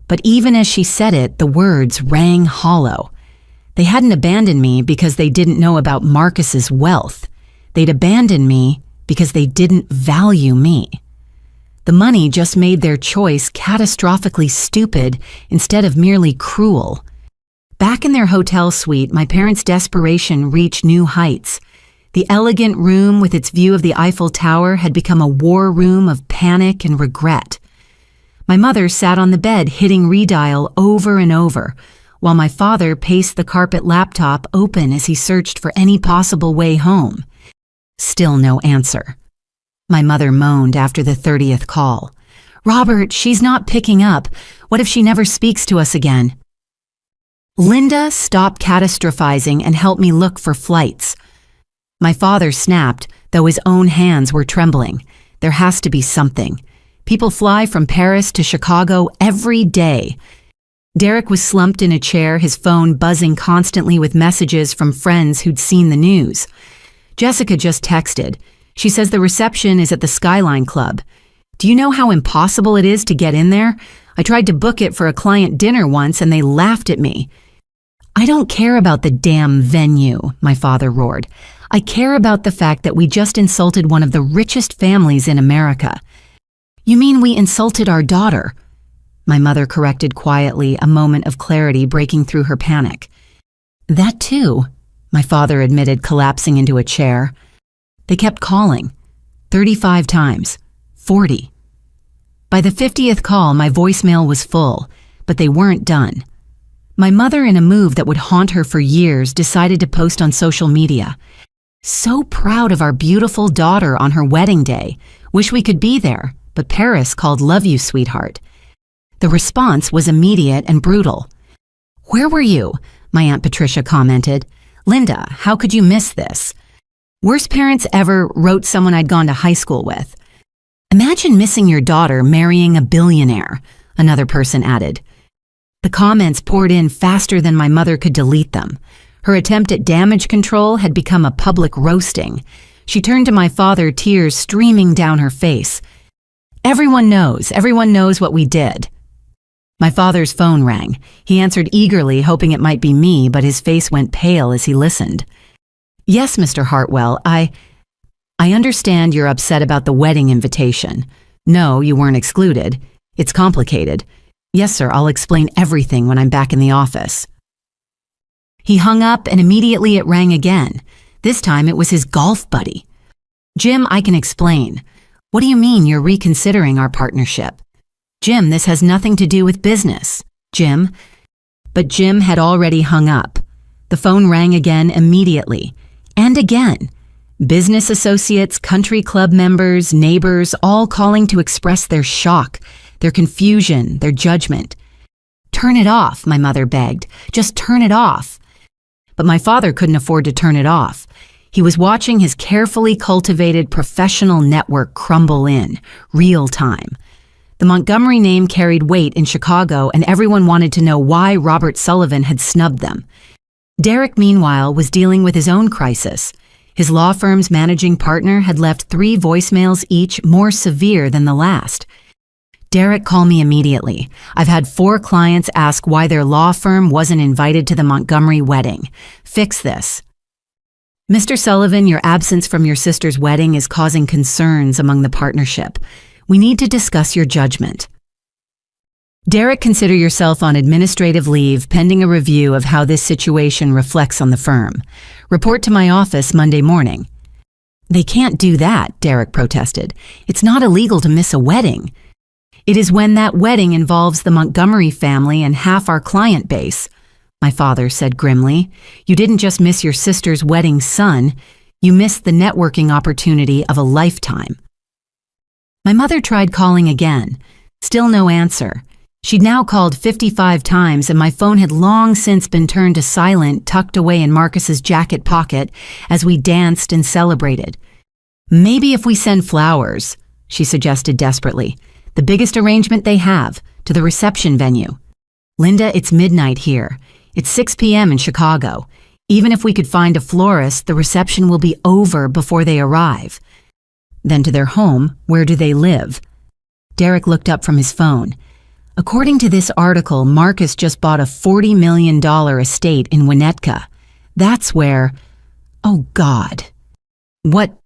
But even as she said it, the words rang hollow. They hadn't abandoned me because they didn't know about Marcus's wealth. They'd abandoned me because they didn't value me. The money just made their choice catastrophically stupid instead of merely cruel. Back in their hotel suite, my parents' desperation reached new heights. The elegant room with its view of the Eiffel Tower had become a war room of panic and regret. My mother sat on the bed hitting redial over and over, while my father paced the carpet laptop open as he searched for any possible way home. Still no answer. My mother moaned after the 30th call. "Robert, she's not picking up. What if she never speaks to us again?" Linda stopped catastrophizing and helped me look for flights. My father snapped, though his own hands were trembling. There has to be something. People fly from Paris to Chicago every day. Derek was slumped in a chair, his phone buzzing constantly with messages from friends who'd seen the news. Jessica just texted. She says the reception is at the Skyline Club. "Do you know how impossible it is to get in there? I tried to book it for a client dinner once and they laughed at me." "I don't care about the damn venue," my father roared. "I care about the fact that we just insulted one of the richest families in America." "You mean we insulted our daughter?" My mother corrected quietly, a moment of clarity breaking through her panic. "That too," my father admitted, collapsing into a chair. They kept calling. 35 times. 40. By the 50th call, my voicemail was full, but they weren't done. My mother, in a move that would haunt her for years, decided to post on social media. "So proud of our beautiful daughter on her wedding day. Wish we could be there, but Paris called love you, sweetheart." The response was immediate and brutal. "Where were you?" my Aunt Patricia commented. "Linda, how could you miss this?" "Worst parents ever," wrote someone I'd gone to high school with. "Imagine missing your daughter marrying a billionaire," another person added. The comments poured in faster than my mother could delete them. Her attempt at damage control had become a public roasting. She turned to my father, tears streaming down her face. Everyone knows what we did." My father's phone rang. He answered eagerly, hoping it might be me, but his face went pale as he listened. "Yes, Mr. Hartwell, I understand you're upset about the wedding invitation. No, you weren't excluded. It's complicated. Yes, sir, I'll explain everything when I'm back in the office." He hung up and immediately it rang again. This time it was his golf buddy. "Jim, I can explain." "What do you mean you're reconsidering our partnership?" "Jim, this has nothing to do with business." "Jim." But Jim had already hung up. The phone rang again immediately. And again. Business associates, country club members, neighbors, all calling to express their shock, their confusion, their judgment. "Turn it off," my mother begged. "Just turn it off." But my father couldn't afford to turn it off. He was watching his carefully cultivated professional network crumble in, real time. The Montgomery name carried weight in Chicago, and everyone wanted to know why Robert Sullivan had snubbed them. Derek, meanwhile, was dealing with his own crisis. His law firm's managing partner had left 3 voicemails each more severe than the last. "Derek, call me immediately. I've had 4 clients ask why their law firm wasn't invited to the Montgomery wedding. Fix this." "Mr. Sullivan, your absence from your sister's wedding is causing concerns among the partnership. We need to discuss your judgment." "Derek, consider yourself on administrative leave pending a review of how this situation reflects on the firm. Report to my office Monday morning." "They can't do that," Derek protested. "It's not illegal to miss a wedding." "It is when that wedding involves the Montgomery family and half our client base," my father said grimly. "You didn't just miss your sister's wedding son, you missed the networking opportunity of a lifetime." My mother tried calling again. Still no answer. She'd now called 55 times and my phone had long since been turned to silent, tucked away in Marcus's jacket pocket as we danced and celebrated. "Maybe if we send flowers," she suggested desperately. "The biggest arrangement they have, to the reception venue. Linda, it's midnight here. It's 6 p.m. in Chicago. Even if we could find a florist, the reception will be over before they arrive." Then to their home, where do they live? Derek looked up from his phone. According to this article, Marcus just bought a $40 million estate in Winnetka. That's where... Oh, God. What?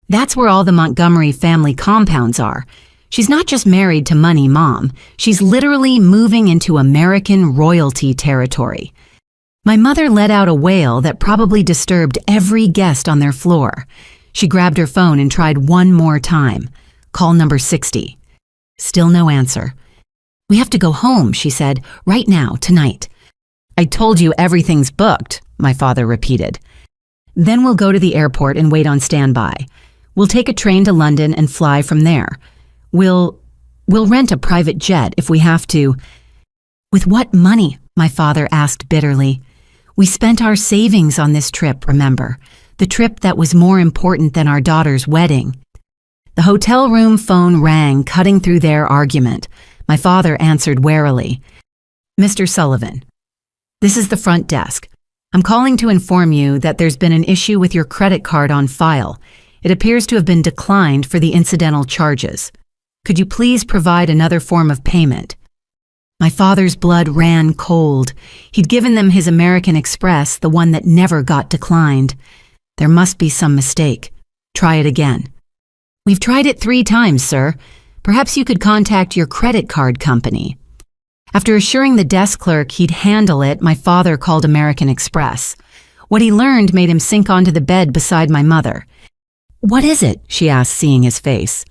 That's where all the Montgomery family compounds are. She's not just married to money, Mom. She's literally moving into American royalty territory. My mother let out a wail that probably disturbed every guest on their floor. She grabbed her phone and tried one more time. Call number 60. Still no answer. "We have to go home," she said, "right now, tonight." "I told you everything's booked," my father repeated. "Then we'll go to the airport and wait on standby. We'll take a train to London and fly from there. We'll rent a private jet if we have to." "With what money?" my father asked bitterly. "We spent our savings on this trip, remember? The trip that was more important than our daughter's wedding." The hotel room phone rang, cutting through their argument. My father answered warily. "Mr. Sullivan, this is the front desk. I'm calling to inform you that there's been an issue with your credit card on file. It appears to have been declined for the incidental charges. Could you please provide another form of payment?" My father's blood ran cold. He'd given them his American Express, the one that never got declined. There must be some mistake. Try it again. "We've tried it 3 times, sir. Perhaps you could contact your credit card company." After assuring the desk clerk he'd handle it, my father called American Express. What he learned made him sink onto the bed beside my mother. "What is it?" she asked, seeing his face.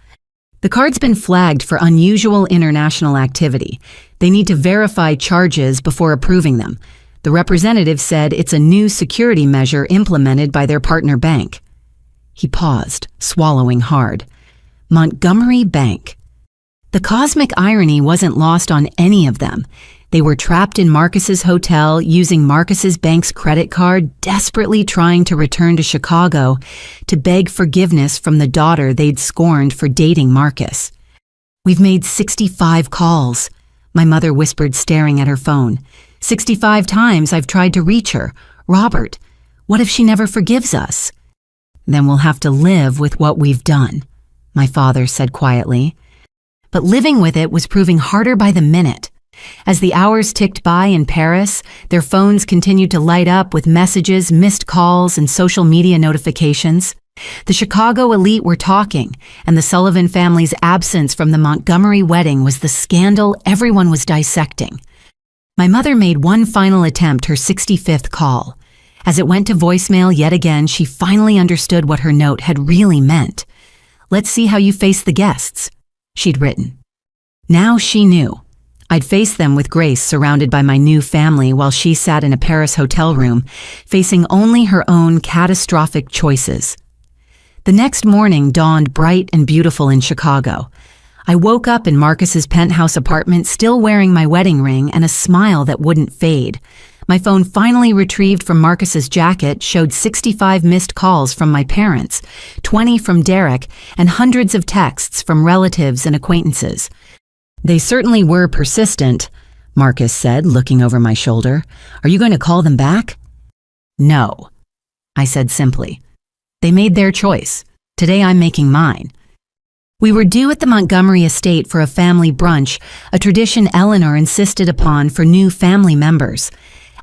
"The card's been flagged for unusual international activity. They need to verify charges before approving them. The representative said it's a new security measure implemented by their partner bank." He paused, swallowing hard. Montgomery Bank. The cosmic irony wasn't lost on any of them. They were trapped in Marcus's hotel using Marcus's bank's credit card, desperately trying to return to Chicago to beg forgiveness from the daughter they'd scorned for dating Marcus. "We've made 65 calls," my mother whispered, staring at her phone. 65 times I've tried to reach her. Robert, what if she never forgives us?" "Then we'll have to live with what we've done," my father said quietly. But living with it was proving harder by the minute. As the hours ticked by in Paris, their phones continued to light up with messages, missed calls, and social media notifications. The Chicago elite were talking, and the Sullivan family's absence from the Montgomery wedding was the scandal everyone was dissecting. My mother made one final attempt, her 65th call. As it went to voicemail yet again, she finally understood what her note had really meant. "Let's see how you face the guests," she'd written. Now she knew. I'd face them with grace, surrounded by my new family, while she sat in a Paris hotel room, facing only her own catastrophic choices. The next morning dawned bright and beautiful in Chicago. I woke up in Marcus's penthouse apartment, still wearing my wedding ring and a smile that wouldn't fade. My phone, finally retrieved from Marcus's jacket, showed 65 missed calls from my parents, 20 from Derek, and hundreds of texts from relatives and acquaintances. "They certainly were persistent," Marcus said, looking over my shoulder. "Are you going to call them back?" "No," I said simply. "They made their choice. Today I'm making mine." We were due at the Montgomery estate for a family brunch, a tradition Eleanor insisted upon for new family members.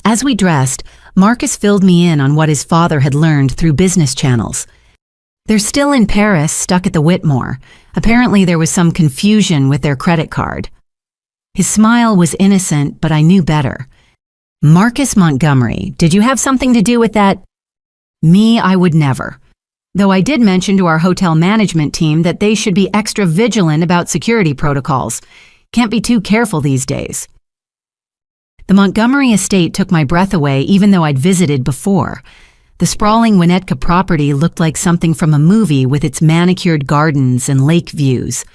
As we dressed, Marcus filled me in on what his father had learned through business channels. "They're still in Paris, stuck at the Whitmore. Apparently there was some confusion with their credit card." His smile was innocent, but I knew better. "Marcus Montgomery, did you have something to do with that?" Me, I would never. Though I did mention to our hotel management team that they should be extra vigilant about security protocols. Can't be too careful these days. The Montgomery estate took my breath away, even though I'd visited before. The sprawling Winnetka property looked like something from a movie with its manicured gardens and lake views.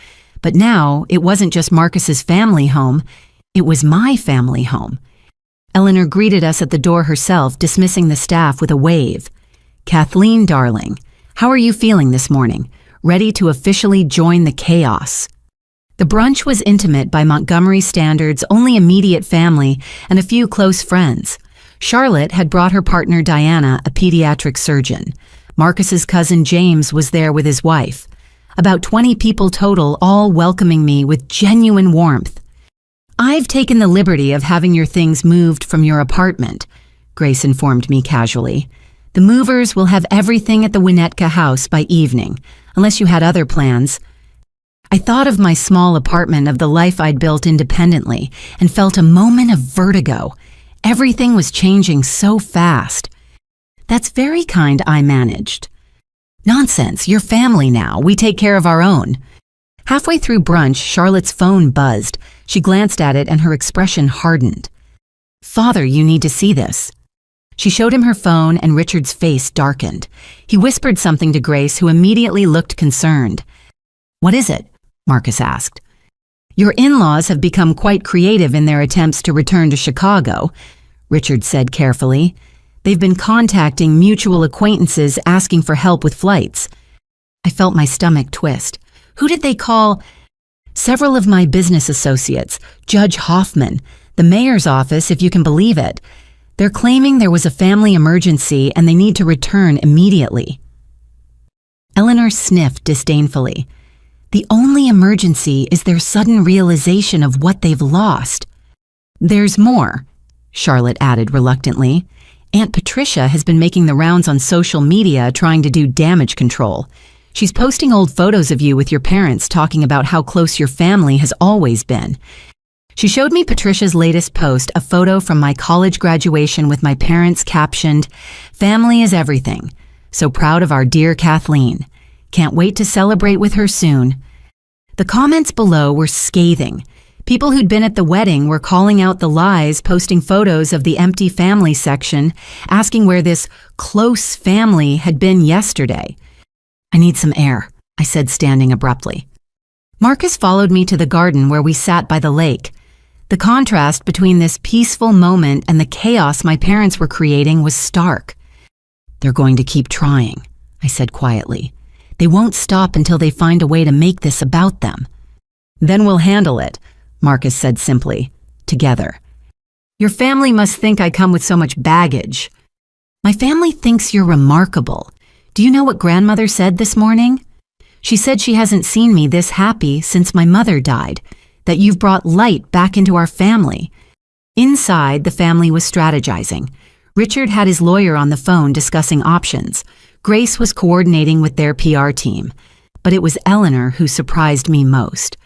But now, it wasn't just Marcus's family home, It was my family home. Eleanor greeted us at the door herself, dismissing the staff with a wave. "Kathleen, darling, how are you feeling this morning? Ready to officially join the chaos?" The brunch was intimate by Montgomery standards, only immediate family and a few close friends. Charlotte had brought her partner Diana, a pediatric surgeon. Marcus's cousin James was there with his wife. About 20 people total, all welcoming me with genuine warmth. "I've taken the liberty of having your things moved from your apartment," Grace informed me casually. "The movers will have everything at the Winnetka house by evening, unless you had other plans." I thought of my small apartment, of the life I'd built independently, and felt a moment of vertigo. Everything was changing so fast. "That's very kind," I managed. "Nonsense, you're family now. We take care of our own." Halfway through brunch, Charlotte's phone buzzed. She glanced at it and her expression hardened. "Father, you need to see this." She showed him her phone and Richard's face darkened. He whispered something to Grace, who immediately looked concerned. "What is it?" Marcus asked. "Your in-laws have become quite creative in their attempts to return to Chicago," Richard said carefully. "They've been contacting mutual acquaintances asking for help with flights." I felt my stomach twist. Who did they call? "Several of my business associates, Judge Hoffman, the mayor's office, if you can believe it. They're claiming there was a family emergency and they need to return immediately." Eleanor sniffed disdainfully. "The only emergency is their sudden realization of what they've lost." "There's more," Charlotte added reluctantly. "Aunt Patricia has been making the rounds on social media trying to do damage control. She's posting old photos of you with your parents, talking about how close your family has always been." She showed me Patricia's latest post, a photo from my college graduation with my parents captioned, "Family is everything. So proud of our dear Kathleen. Can't wait to celebrate with her soon." The comments below were scathing. People who'd been at the wedding were calling out the lies, posting photos of the empty family section, asking where this close family had been yesterday. "I need some air," I said, standing abruptly. Marcus followed me to the garden where we sat by the lake. The contrast between this peaceful moment and the chaos my parents were creating was stark. "They're going to keep trying," I said quietly. "They won't stop until they find a way to make this about them." "Then we'll handle it," Marcus said simply. "Together." "Your family must think I come with so much baggage." "My family thinks you're remarkable. Do you know what grandmother said this morning? She said she hasn't seen me this happy since my mother died, that you've brought light back into our family." Inside, the family was strategizing. Richard had his lawyer on the phone discussing options. Grace was coordinating with their PR team. But it was Eleanor who surprised me most.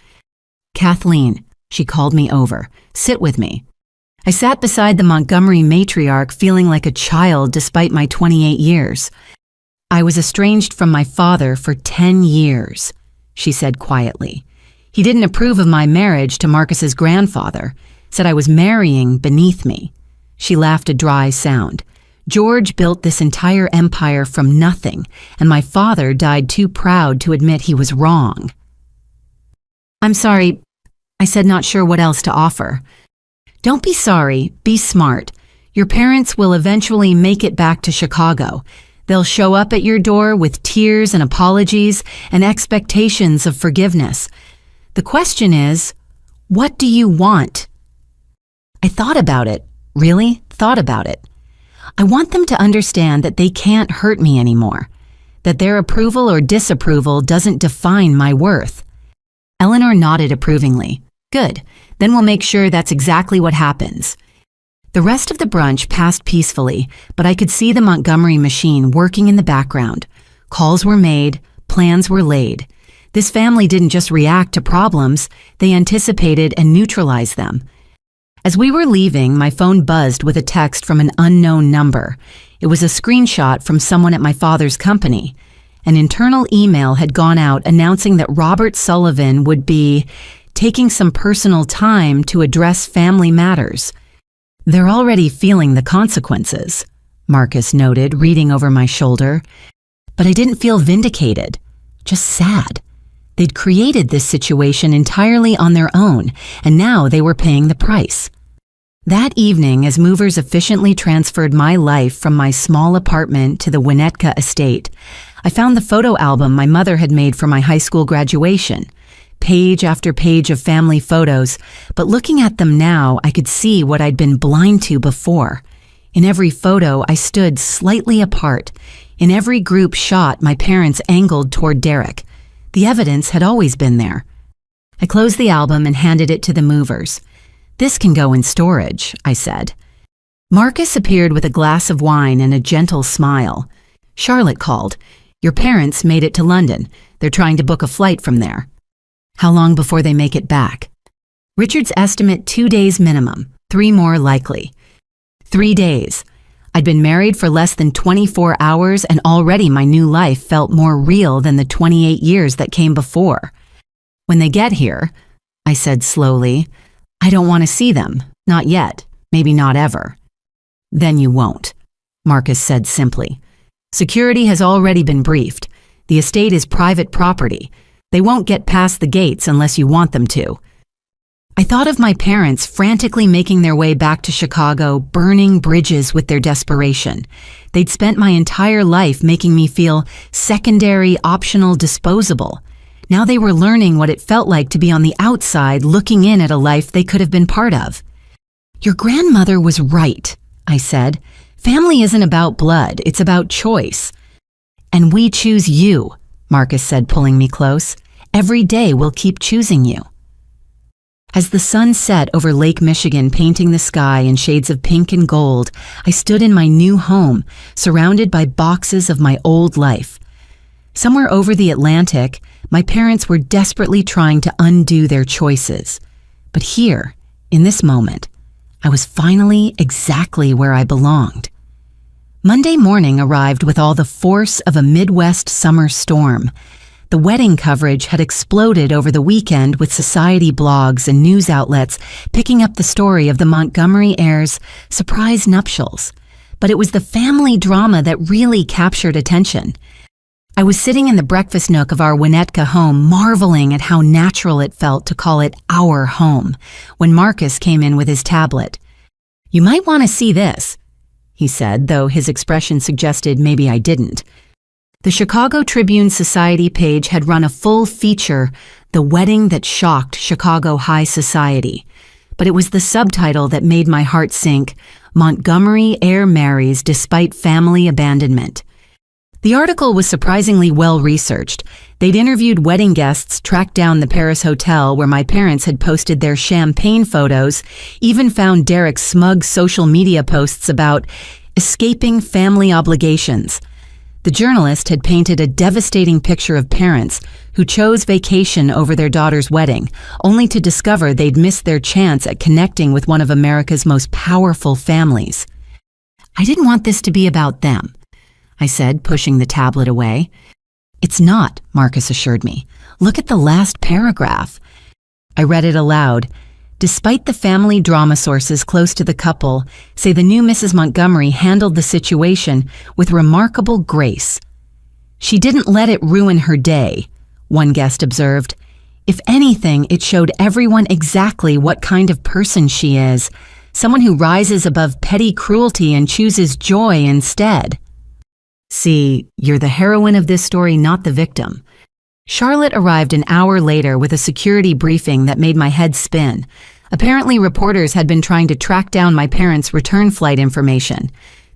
"Kathleen," she called me over. "Sit with me." I sat beside the Montgomery matriarch, feeling like a child despite my 28 years. "I was estranged from my father for 10 years, she said quietly. "He didn't approve of my marriage to Marcus's grandfather, said I was marrying beneath me." She laughed a dry sound. "George built this entire empire from nothing, and my father died too proud to admit he was wrong." "I'm sorry," I said, not sure what else to offer. "Don't be sorry, be smart. Your parents will eventually make it back to Chicago. They'll show up at your door with tears and apologies and expectations of forgiveness. The question is, what do you want?" I thought about it, really thought about it. I want them to understand that they can't hurt me anymore, that their approval or disapproval doesn't define my worth. Eleanor nodded approvingly. "Good, then we'll make sure that's exactly what happens." The rest of the brunch passed peacefully, but I could see the Montgomery machine working in the background. Calls were made, plans were laid. This family didn't just react to problems, they anticipated and neutralized them. As we were leaving, my phone buzzed with a text from an unknown number. It was a screenshot from someone at my father's company. An internal email had gone out announcing that Robert Sullivan would be taking some personal time to address family matters. "They're already feeling the consequences," Marcus noted, reading over my shoulder. But I didn't feel vindicated, just sad. They'd created this situation entirely on their own, and now they were paying the price. That evening, as movers efficiently transferred my life from my small apartment to the Winnetka estate, I found the photo album my mother had made for my high school graduation. Page after page of family photos, but looking at them now, I could see what I'd been blind to before. In every photo, I stood slightly apart. In every group shot, my parents angled toward Derek. The evidence had always been there. I closed the album and handed it to the movers. "This can go in storage," I said. Marcus appeared with a glass of wine and a gentle smile. "Charlotte called. Your parents made it to London. They're trying to book a flight from there." "How long before they make it back?" "Richard's estimate 2 days minimum, 3 more likely." 3 days. I'd been married for less than 24 hours and already my new life felt more real than the 28 years that came before. "When they get here," I said slowly, "I don't want to see them. Not yet. Maybe not ever." "Then you won't," Marcus said simply. "Security has already been briefed. The estate is private property. They won't get past the gates unless you want them to." I thought of my parents frantically making their way back to Chicago, burning bridges with their desperation. They'd spent my entire life making me feel secondary, optional, disposable. Now they were learning what it felt like to be on the outside, looking in at a life they could have been part of. "Your grandmother was right," I said. "Family isn't about blood, it's about choice." "And we choose you," Marcus said, pulling me close. "Every day we'll keep choosing you." As the sun set over Lake Michigan, painting the sky in shades of pink and gold, I stood in my new home, surrounded by boxes of my old life. Somewhere over the Atlantic, my parents were desperately trying to undo their choices. But here, in this moment, I was finally exactly where I belonged. Monday morning arrived with all the force of a Midwest summer storm. The wedding coverage had exploded over the weekend with society blogs and news outlets picking up the story of the Montgomery heirs' surprise nuptials. But it was the family drama that really captured attention. I was sitting in the breakfast nook of our Winnetka home, marveling at how natural it felt to call it our home, when Marcus came in with his tablet. "You might want to see this," he said, though his expression suggested maybe I didn't. The Chicago Tribune Society page had run a full feature, "The Wedding That Shocked Chicago High Society." But it was the subtitle that made my heart sink, "Montgomery Heir Marries Despite Family Abandonment." The article was surprisingly well-researched. They'd interviewed wedding guests, tracked down the Paris hotel where my parents had posted their champagne photos, even found Derek's smug social media posts about escaping family obligations. The journalist had painted a devastating picture of parents who chose vacation over their daughter's wedding, only to discover they'd missed their chance at connecting with one of America's most powerful families. "I didn't want this to be about them," I said, pushing the tablet away. "It's not," Marcus assured me. "Look at the last paragraph." I read it aloud. "Despite the family drama sources close to the couple say the new Mrs. Montgomery handled the situation with remarkable grace. She didn't let it ruin her day," one guest observed. "If anything, it showed everyone exactly what kind of person she is, someone who rises above petty cruelty and chooses joy instead." "See, you're the heroine of this story, not the victim." Charlotte arrived an hour later with a security briefing that made my head spin. Apparently, reporters had been trying to track down my parents' return flight information.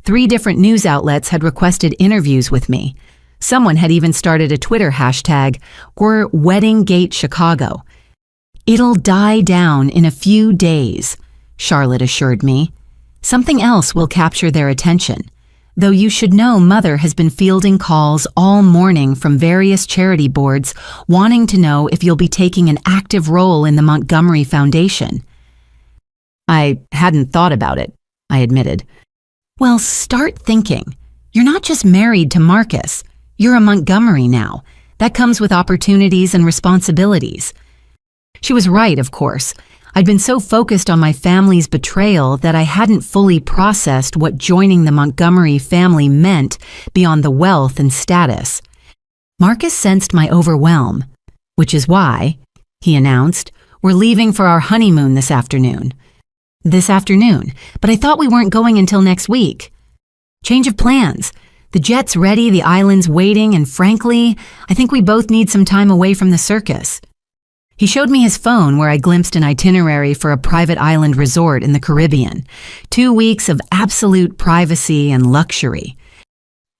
3 different news outlets had requested interviews with me. Someone had even started a Twitter hashtag, "We're Weddinggate Chicago." "It'll die down in a few days," Charlotte assured me. "Something else will capture their attention. Though you should know Mother has been fielding calls all morning from various charity boards wanting to know if you'll be taking an active role in the Montgomery Foundation." "I hadn't thought about it," I admitted. "Well, start thinking. You're not just married to Marcus. You're a Montgomery now. That comes with opportunities and responsibilities." She was right, of course. I'd been so focused on my family's betrayal that I hadn't fully processed what joining the Montgomery family meant beyond the wealth and status. Marcus sensed my overwhelm. Which is why, he announced, we're leaving for our honeymoon this afternoon. This afternoon, but I thought we weren't going until next week. Change of plans. The jet's ready, the island's waiting, and frankly, I think we both need some time away from the circus. He showed me his phone where I glimpsed an itinerary for a private island resort in the Caribbean. 2 weeks of absolute privacy and luxury.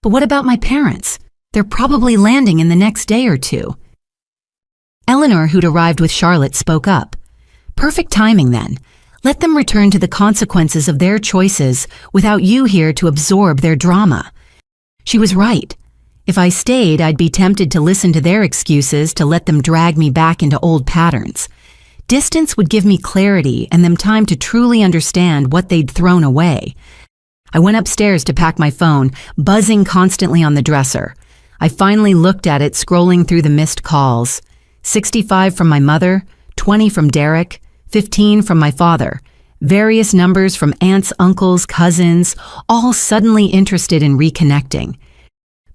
But what about my parents? They're probably landing in the next day or two. Eleanor, who'd arrived with Charlotte, spoke up. Perfect timing then. Let them return to the consequences of their choices without you here to absorb their drama. She was right. If I stayed, I'd be tempted to listen to their excuses to let them drag me back into old patterns. Distance would give me clarity and them time to truly understand what they'd thrown away. I went upstairs to pack my phone, buzzing constantly on the dresser. I finally looked at it, scrolling through the missed calls. 65 from my mother, 20 from Derek, 15 from my father. Various numbers from aunts, uncles, cousins, all suddenly interested in reconnecting.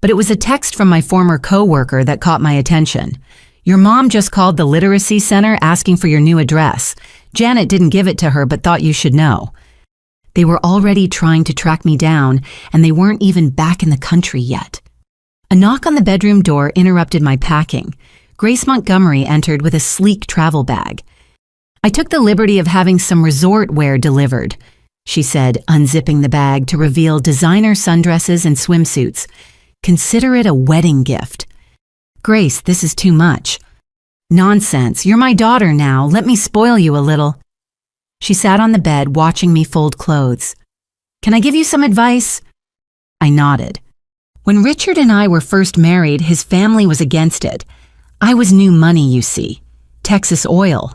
But it was a text from my former coworker that caught my attention. Your mom just called the Literacy Center asking for your new address. Janet didn't give it to her but thought you should know. They were already trying to track me down, and they weren't even back in the country yet. A knock on the bedroom door interrupted my packing. Grace Montgomery entered with a sleek travel bag. I took the liberty of having some resort wear delivered, she said, unzipping the bag to reveal designer sundresses and swimsuits. Consider it a wedding gift. Grace, this is too much. Nonsense, you're my daughter now, let me spoil you a little. She sat on the bed watching me fold clothes. Can I give you some advice? I nodded. When Richard and I were first married, his family was against it. I was new money, you see. Texas Oil.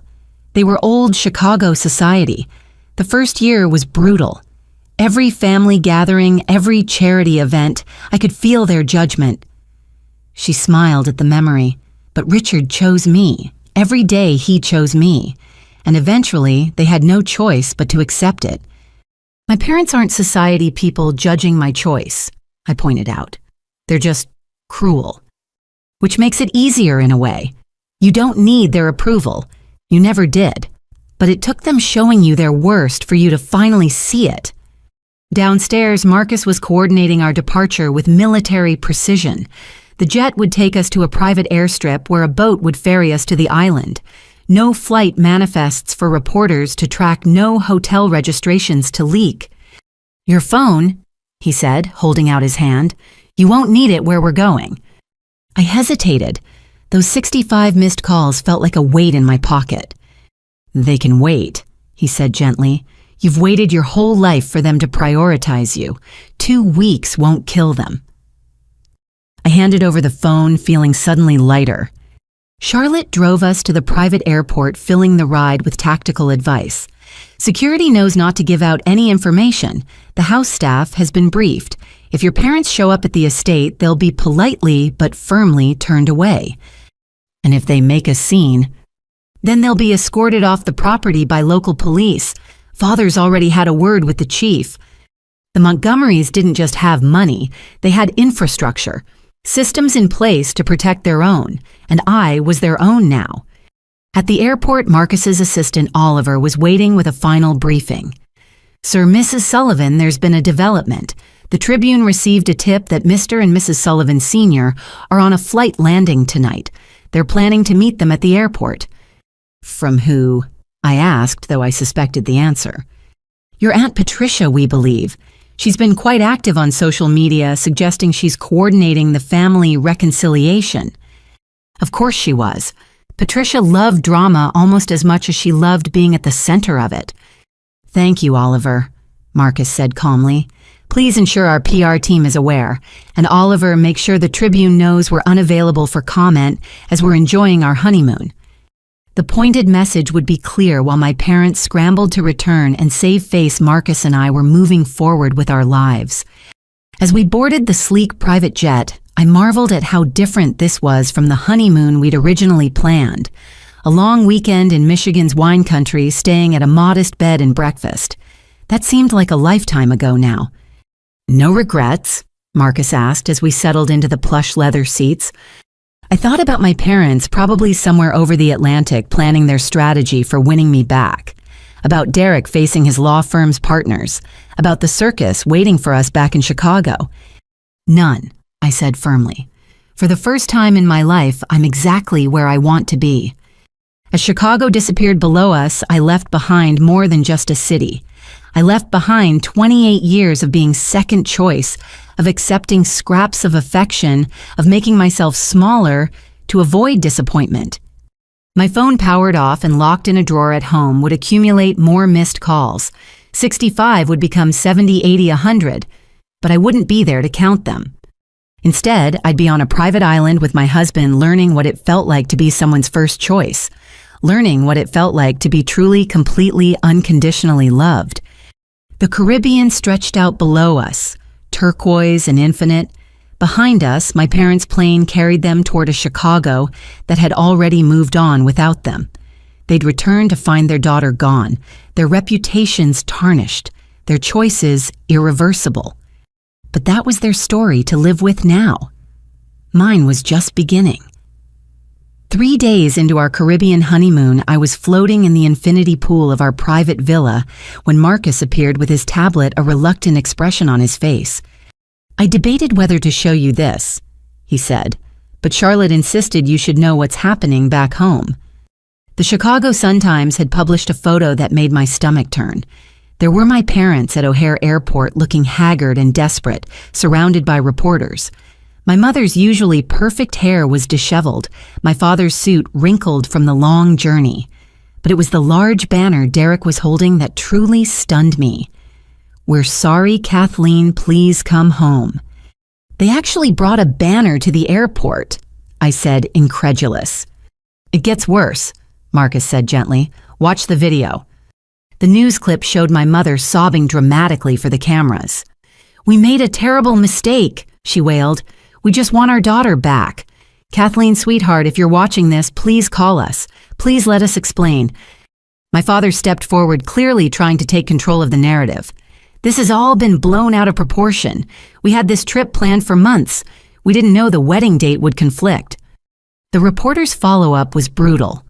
They were old Chicago society. The first year was brutal. Every family gathering, every charity event, I could feel their judgment. She smiled at the memory, but Richard chose me. Every day he chose me. And eventually, they had no choice but to accept it. My parents aren't society people judging my choice, I pointed out. They're just cruel. Which makes it easier in a way. You don't need their approval. You never did. But it took them showing you their worst for you to finally see it. Downstairs, Marcus was coordinating our departure with military precision. The jet would take us to a private airstrip where a boat would ferry us to the island. No flight manifests for reporters to track, no hotel registrations to leak. Your phone, he said, holding out his hand. You won't need it where we're going. I hesitated. Those 65 missed calls felt like a weight in my pocket. They can wait, he said gently. You've waited your whole life for them to prioritize you. 2 weeks won't kill them. I handed over the phone, feeling suddenly lighter. Charlotte drove us to the private airport, filling the ride with tactical advice. Security knows not to give out any information. The house staff has been briefed. If your parents show up at the estate, they'll be politely but firmly turned away. And if they make a scene, then they'll be escorted off the property by local police. Father's already had a word with the chief. The Montgomerys didn't just have money, they had infrastructure, systems in place to protect their own, and I was their own now. At the airport, Marcus's assistant Oliver was waiting with a final briefing. Sir, Mrs. Sullivan, there's been a development. The Tribune received a tip that Mr. and Mrs. Sullivan Sr. are on a flight landing tonight. They're planning to meet them at the airport. From who? I asked, though I suspected the answer. Your Aunt Patricia, we believe. She's been quite active on social media, suggesting she's coordinating the family reconciliation. Of course she was. Patricia loved drama almost as much as she loved being at the center of it. Thank you, Oliver, Marcus said calmly. Please ensure our PR team is aware, and Oliver, make sure the Tribune knows we're unavailable for comment as we're enjoying our honeymoon. The pointed message would be clear while my parents scrambled to return and save face. Marcus and I were moving forward with our lives. As we boarded the sleek private jet, I marveled at how different this was from the honeymoon we'd originally planned. A long weekend in Michigan's wine country, staying at a modest bed and breakfast. That seemed like a lifetime ago now. No regrets? Marcus asked as we settled into the plush leather seats. I thought about my parents probably somewhere over the Atlantic planning their strategy for winning me back, about Derek facing his law firm's partners, about the circus waiting for us back in Chicago. None, I said firmly. For the first time in my life, I'm exactly where I want to be. As Chicago disappeared below us, I left behind more than just a city. I left behind 28 years of being second choice, of accepting scraps of affection, of making myself smaller to avoid disappointment. My phone powered off and locked in a drawer at home would accumulate more missed calls. 65 would become 70, 80, 100, but I wouldn't be there to count them. Instead, I'd be on a private island with my husband learning what it felt like to be someone's first choice, learning what it felt like to be truly, completely, unconditionally loved. The Caribbean stretched out below us, turquoise and infinite. Behind us, my parents' plane carried them toward a Chicago that had already moved on without them. They'd returned to find their daughter gone, their reputations tarnished, their choices irreversible. But that was their story to live with now. Mine was just beginning. 3 days into our Caribbean honeymoon, I was floating in the infinity pool of our private villa when Marcus appeared with his tablet, a reluctant expression on his face. "I debated whether to show you this," he said, "but Charlotte insisted you should know what's happening back home." The Chicago Sun-Times had published a photo that made my stomach turn. There were my parents at O'Hare Airport looking haggard and desperate, surrounded by reporters. My mother's usually perfect hair was disheveled, my father's suit wrinkled from the long journey. But it was the large banner Derek was holding that truly stunned me. "We're sorry, Kathleen, please come home." They actually brought a banner to the airport, I said, incredulous. "It gets worse," Marcus said gently. "Watch the video." The news clip showed my mother sobbing dramatically for the cameras. "We made a terrible mistake," she wailed. "We just want our daughter back. Kathleen, sweetheart, if you're watching this, please call us. Please let us explain." My father stepped forward, clearly trying to take control of the narrative. "This has all been blown out of proportion. We had this trip planned for months. We didn't know the wedding date would conflict." The reporter's follow-up was brutal.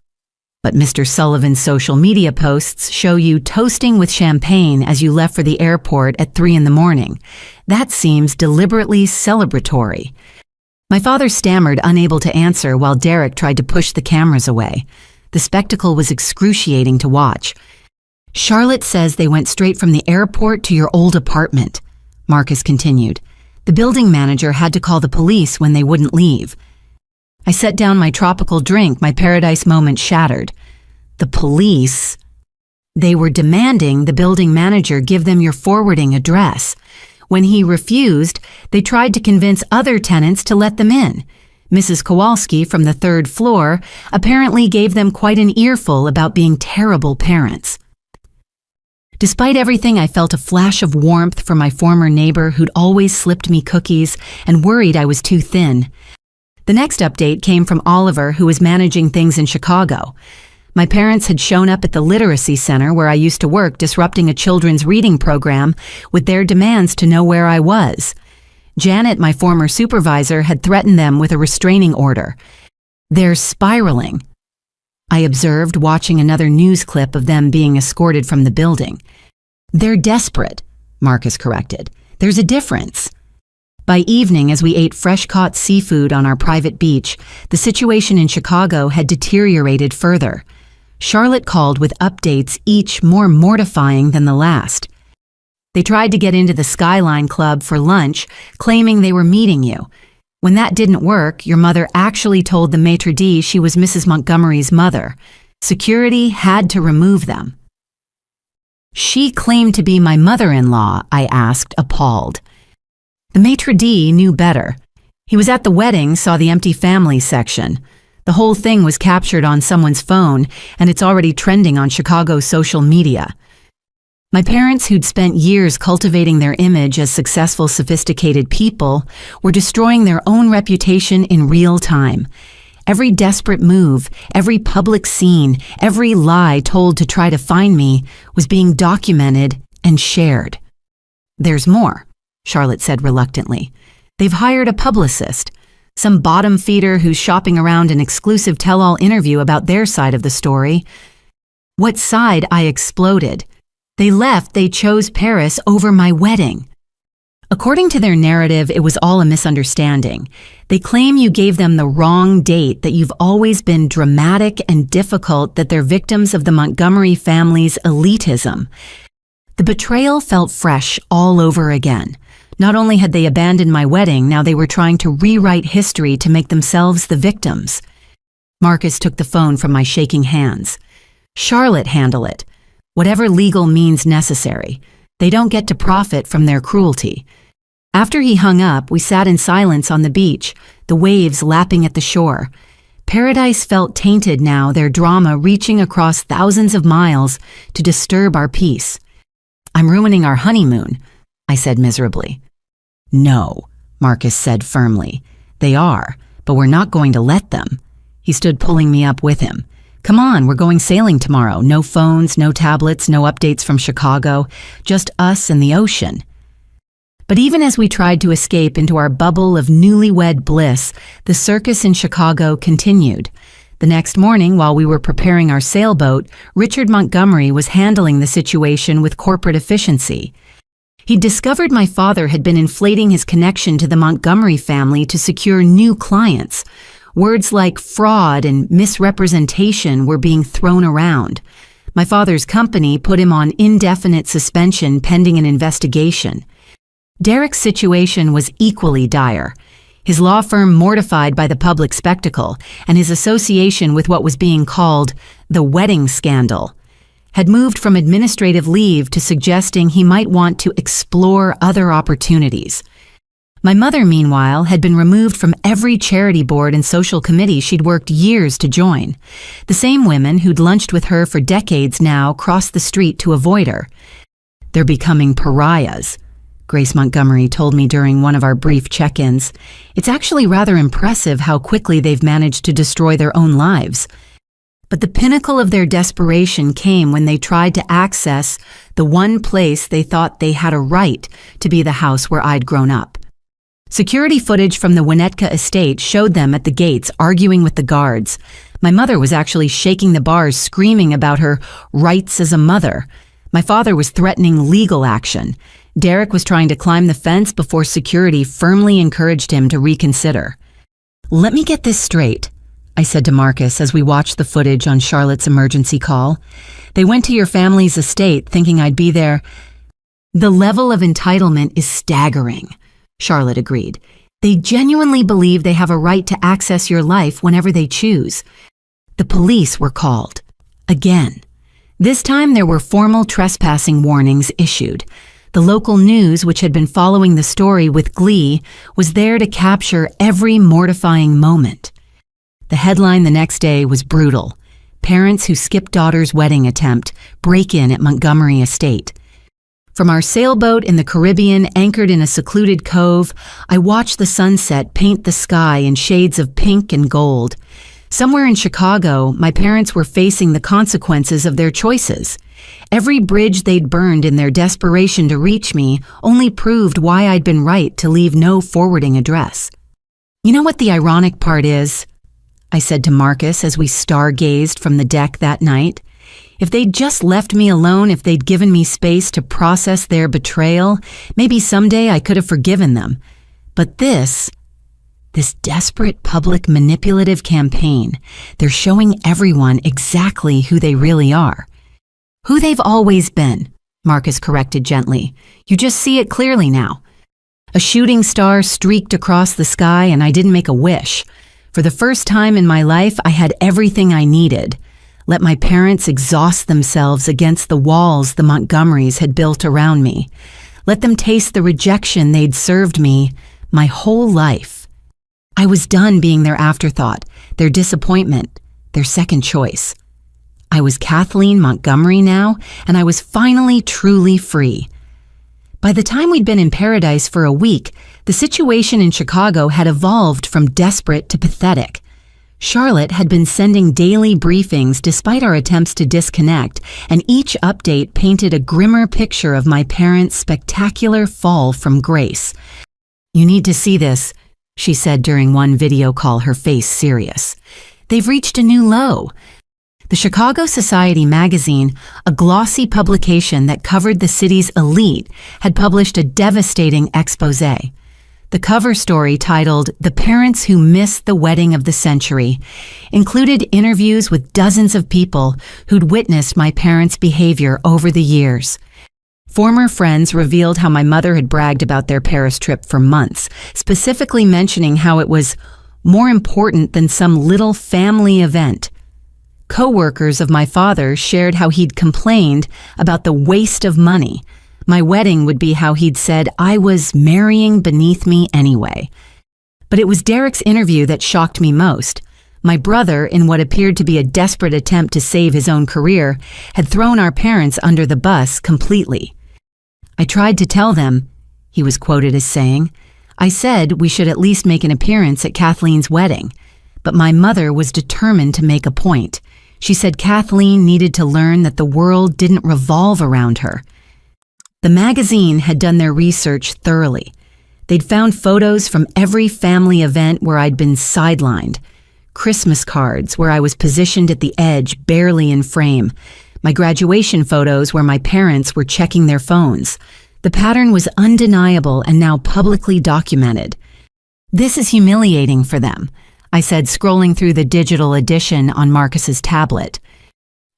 "But Mr. Sullivan's social media posts show you toasting with champagne as you left for the airport at 3 a.m. That seems deliberately celebratory." My father stammered, unable to answer, while Derek tried to push the cameras away. The spectacle was excruciating to watch. "Charlotte says they went straight from the airport to your old apartment," Marcus continued. "The building manager had to call the police when they wouldn't leave." I set down my tropical drink, my paradise moment shattered. "The police?" "They were demanding the building manager give them your forwarding address. When he refused, they tried to convince other tenants to let them in. Mrs. Kowalski from the 3rd floor apparently gave them quite an earful about being terrible parents." Despite everything, I felt a flash of warmth from my former neighbor who'd always slipped me cookies and worried I was too thin. The next update came from Oliver, who was managing things in Chicago. My parents had shown up at the literacy center where I used to work, disrupting a children's reading program with their demands to know where I was. Janet, my former supervisor, had threatened them with a restraining order. "They're spiraling," I observed, watching another news clip of them being escorted from the building. "They're desperate," Marcus corrected. "There's a difference." By evening, as we ate fresh-caught seafood on our private beach, the situation in Chicago had deteriorated further. Charlotte called with updates, each more mortifying than the last. "They tried to get into the Skyline Club for lunch, claiming they were meeting you. When that didn't work, your mother actually told the maitre d' she was Mrs. Montgomery's mother. Security had to remove them." "She claimed to be my mother-in-law," I asked, appalled. The maitre d' knew better. He was at the wedding, saw the empty family section. The whole thing was captured on someone's phone, and it's already trending on Chicago's social media. My parents, who'd spent years cultivating their image as successful, sophisticated people, were destroying their own reputation in real time. Every desperate move, every public scene, every lie told to try to find me was being documented and shared. "There's more," Charlotte said reluctantly. "They've hired a publicist. Some bottom feeder who's shopping around an exclusive tell-all interview about their side of the story. What side? I exploded. They chose Paris over my wedding. According to their narrative, it was all a misunderstanding. They claim you gave them the wrong date, that you've always been dramatic and difficult, that they're victims of the Montgomery family's elitism. The betrayal felt fresh all over again. Not only had they abandoned my wedding, now they were trying to rewrite history to make themselves the victims. Marcus took the phone from my shaking hands. Charlotte, handle it. Whatever legal means necessary. They don't get to profit from their cruelty. After he hung up, we sat in silence on the beach, the waves lapping at the shore. Paradise felt tainted now, their drama reaching across thousands of miles to disturb our peace. I'm ruining our honeymoon, I said miserably. No, Marcus said firmly. They are, but we're not going to let them. He stood pulling me up with him. Come on, we're going sailing tomorrow. No phones, no tablets, no updates from Chicago, just us and the ocean. But even as we tried to escape into our bubble of newlywed bliss, the circus in Chicago continued. The next morning, while we were preparing our sailboat, Richard Montgomery was handling the situation with corporate efficiency. He'd discovered my father had been inflating his connection to the Montgomery family to secure new clients. Words like fraud and misrepresentation were being thrown around. My father's company put him on indefinite suspension pending an investigation. Derek's situation was equally dire. His law firm mortified by the public spectacle and his association with what was being called the wedding scandal had moved from administrative leave to suggesting he might want to explore other opportunities. My mother, meanwhile, had been removed from every charity board and social committee she'd worked years to join. The same women who'd lunched with her for decades now crossed the street to avoid her. They're becoming pariahs, Grace Montgomery told me during one of our brief check-ins. It's actually rather impressive how quickly they've managed to destroy their own lives. But the pinnacle of their desperation came when they tried to access the one place they thought they had a right to be the house where I'd grown up. Security footage from the Winnetka estate showed them at the gates arguing with the guards. My mother was actually shaking the bars, screaming about her rights as a mother. My father was threatening legal action. Derek was trying to climb the fence before security firmly encouraged him to reconsider. Let me get this straight, I said to Marcus as we watched the footage on Charlotte's emergency call. They went to your family's estate thinking I'd be there. The level of entitlement is staggering, Charlotte agreed. They genuinely believe they have a right to access your life whenever they choose. The police were called. Again. This time there were formal trespassing warnings issued. The local news, which had been following the story with glee, was there to capture every mortifying moment. The headline the next day was brutal. Parents who skipped daughter's wedding attempt break in at Montgomery Estate. From our sailboat in the Caribbean, anchored in a secluded cove, I watched the sunset paint the sky in shades of pink and gold. Somewhere in Chicago, my parents were facing the consequences of their choices. Every bridge they'd burned in their desperation to reach me only proved why I'd been right to leave no forwarding address. You know what the ironic part is? I said to Marcus as we stargazed from the deck that night. If they'd just left me alone, if they'd given me space to process their betrayal, maybe someday I could have forgiven them. But this desperate public manipulative campaign, they're showing everyone exactly who they really are. Who they've always been, Marcus corrected gently. You just see it clearly now. A shooting star streaked across the sky and I didn't make a wish. For the first time in my life, I had everything I needed. Let my parents exhaust themselves against the walls the Montgomerys had built around me. Let them taste the rejection they'd served me my whole life. I was done being their afterthought, their disappointment, their second choice. I was Kathleen Montgomery now, and I was finally truly free. By the time we'd been in paradise for a week, the situation in Chicago had evolved from desperate to pathetic. Charlotte had been sending daily briefings despite our attempts to disconnect, and each update painted a grimmer picture of my parents' spectacular fall from grace. You need to see this, she said during one video call, her face serious. They've reached a new low. The Chicago Society magazine, a glossy publication that covered the city's elite, had published a devastating expose. The cover story, titled "The Parents Who Missed the Wedding of the Century," included interviews with dozens of people who'd witnessed my parents' behavior over the years. Former friends revealed how my mother had bragged about their Paris trip for months, specifically mentioning how it was more important than some little family event. Co-workers of my father shared how he'd complained about the waste of money. My wedding would be how he'd said I was marrying beneath me anyway. But it was Derek's interview that shocked me most. My brother, in what appeared to be a desperate attempt to save his own career, had thrown our parents under the bus completely. I tried to tell them, he was quoted as saying, I said we should at least make an appearance at Kathleen's wedding. But my mother was determined to make a point. She said Kathleen needed to learn that the world didn't revolve around her. The magazine had done their research thoroughly. They'd found photos from every family event where I'd been sidelined, Christmas cards where I was positioned at the edge, barely in frame, my graduation photos where my parents were checking their phones. The pattern was undeniable and now publicly documented. This is humiliating for them, I said, scrolling through the digital edition on Marcus's tablet.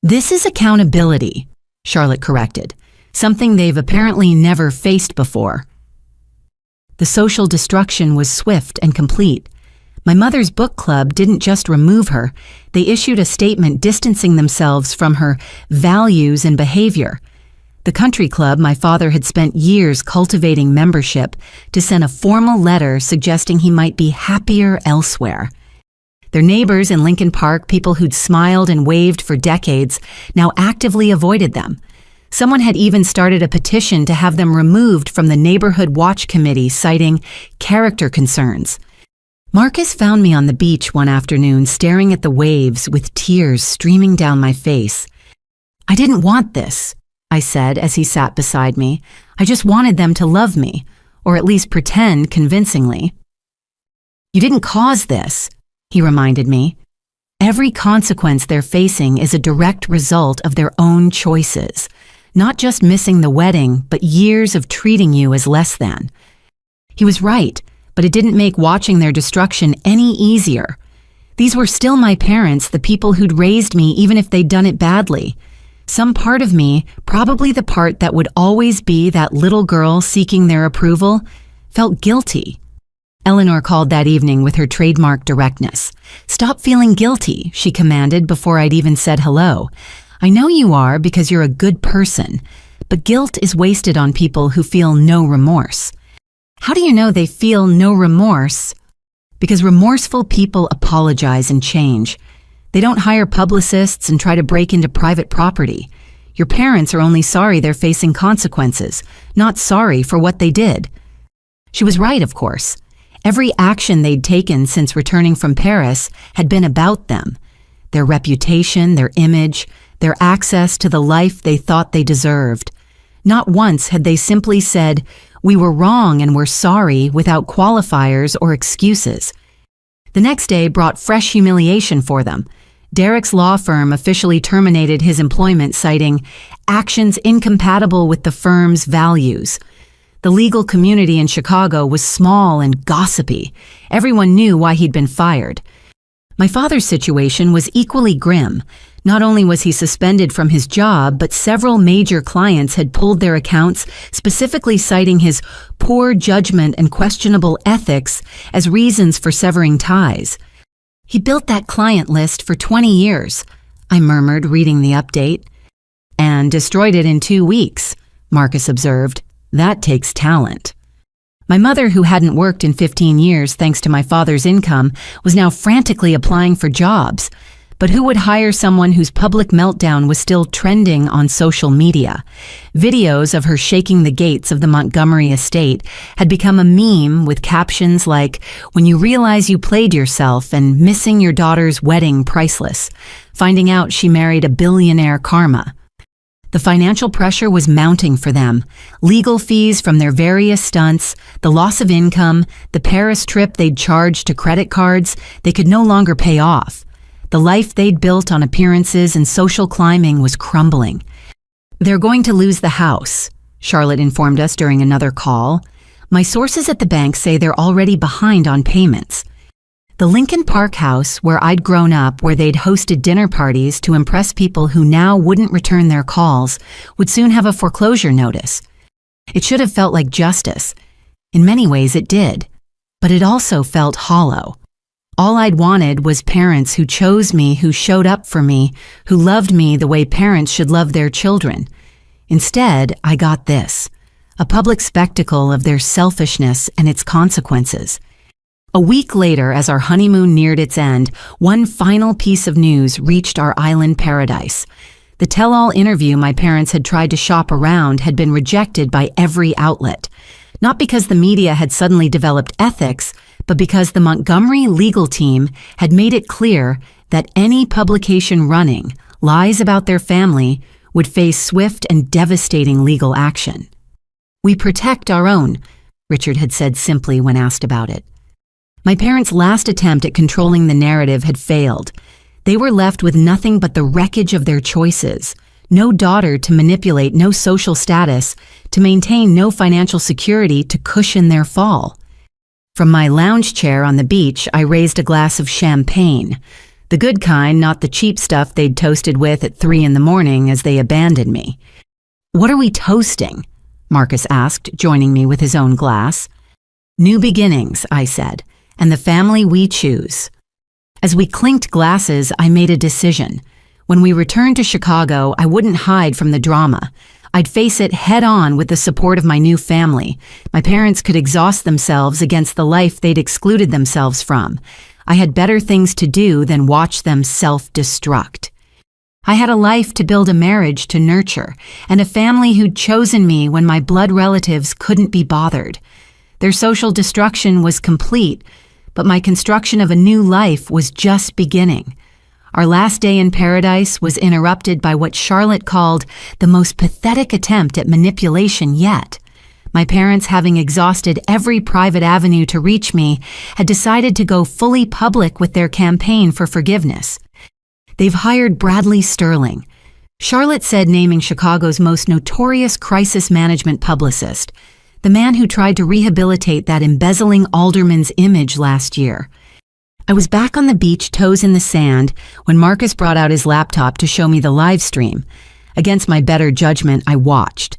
This is accountability, Charlotte corrected, something they've apparently never faced before. The social destruction was swift and complete. My mother's book club didn't just remove her, they issued a statement distancing themselves from her values and behavior. The country club my father had spent years cultivating membership to send a formal letter suggesting he might be happier elsewhere. Their neighbors in Lincoln Park, people who'd smiled and waved for decades, now actively avoided them. Someone had even started a petition to have them removed from the neighborhood watch committee, citing character concerns. Marcus found me on the beach one afternoon, staring at the waves with tears streaming down my face. I didn't want this, I said as he sat beside me. I just wanted them to love me, or at least pretend convincingly. You didn't cause this, he reminded me. Every consequence they're facing is a direct result of their own choices. Not just missing the wedding, but years of treating you as less than. He was right, but it didn't make watching their destruction any easier. These were still my parents, the people who'd raised me even if they'd done it badly. Some part of me, probably the part that would always be that little girl seeking their approval, felt guilty. Eleanor called that evening with her trademark directness. Stop feeling guilty, she commanded before I'd even said hello. I know you are because you're a good person, but guilt is wasted on people who feel no remorse. How do you know they feel no remorse? Because remorseful people apologize and change. They don't hire publicists and try to break into private property. Your parents are only sorry they're facing consequences, not sorry for what they did. She was right, of course. Every action they'd taken since returning from Paris had been about them. Their reputation, their image, their access to the life they thought they deserved. Not once had they simply said, "We were wrong and we're sorry," without qualifiers or excuses. The next day brought fresh humiliation for them. Derek's law firm officially terminated his employment, citing actions incompatible with the firm's values. The legal community in Chicago was small and gossipy. Everyone knew why he'd been fired. My father's situation was equally grim. Not only was he suspended from his job, but several major clients had pulled their accounts, specifically citing his poor judgment and questionable ethics as reasons for severing ties. He built that client list for 20 years, I murmured, reading the update. And destroyed it in 2 weeks, Marcus observed. That takes talent. My mother, who hadn't worked in 15 years thanks to my father's income, was now frantically applying for jobs. But who would hire someone whose public meltdown was still trending on social media? Videos of her shaking the gates of the Montgomery estate had become a meme with captions like, "When you realize you played yourself," and "Missing your daughter's wedding priceless," finding out she married a billionaire karma. The financial pressure was mounting for them. Legal fees from their various stunts, the loss of income, the Paris trip they'd charged to credit cards they could no longer pay off. The life they'd built on appearances and social climbing was crumbling. "They're going to lose the house," Charlotte informed us during another call. "My sources at the bank say they're already behind on payments." The Lincoln Park house, where I'd grown up, where they'd hosted dinner parties to impress people who now wouldn't return their calls, would soon have a foreclosure notice. It should have felt like justice. In many ways it did. But it also felt hollow. All I'd wanted was parents who chose me, who showed up for me, who loved me the way parents should love their children. Instead, I got this, a public spectacle of their selfishness and its consequences. A week later, as our honeymoon neared its end, one final piece of news reached our island paradise. The tell-all interview my parents had tried to shop around had been rejected by every outlet. Not because the media had suddenly developed ethics, but because the Montgomery legal team had made it clear that any publication running lies about their family would face swift and devastating legal action. "We protect our own," Richard had said simply when asked about it. My parents' last attempt at controlling the narrative had failed. They were left with nothing but the wreckage of their choices. No daughter to manipulate, no social status, to maintain no financial security to cushion their fall. From my lounge chair on the beach, I raised a glass of champagne. The good kind, not the cheap stuff they'd toasted with at 3 a.m. as they abandoned me. "What are we toasting?" Marcus asked, joining me with his own glass. "New beginnings," I said, "and the family we choose." As we clinked glasses, I made a decision. When we returned to Chicago, I wouldn't hide from the drama. I'd face it head-on with the support of my new family. My parents could exhaust themselves against the life they'd excluded themselves from. I had better things to do than watch them self-destruct. I had a life to build, a marriage to nurture, and a family who'd chosen me when my blood relatives couldn't be bothered. Their social destruction was complete, but my construction of a new life was just beginning. Our last day in paradise was interrupted by what Charlotte called the most pathetic attempt at manipulation yet. My parents, having exhausted every private avenue to reach me, had decided to go fully public with their campaign for forgiveness. They've hired Bradley Sterling. Charlotte said naming Chicago's most notorious crisis management publicist, the man who tried to rehabilitate that embezzling alderman's image last year. I was back on the beach, toes in the sand, when Marcus brought out his laptop to show me the live stream. Against my better judgment, I watched.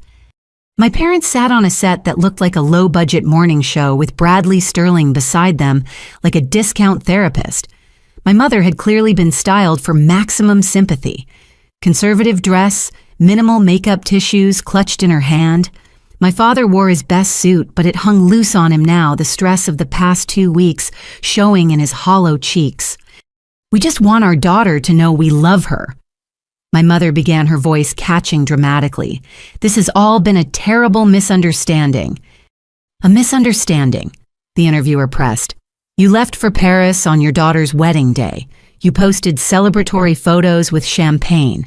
My parents sat on a set that looked like a low-budget morning show with Bradley Sterling beside them like a discount therapist. My mother had clearly been styled for maximum sympathy. Conservative dress, minimal makeup tissues clutched in her hand. My father wore his best suit, but it hung loose on him now, the stress of the past 2 weeks showing in his hollow cheeks. "We just want our daughter to know we love her." My mother began, her voice catching dramatically. "This has all been a terrible misunderstanding." "A misunderstanding," the interviewer pressed. "You left for Paris on your daughter's wedding day. You posted celebratory photos with champagne."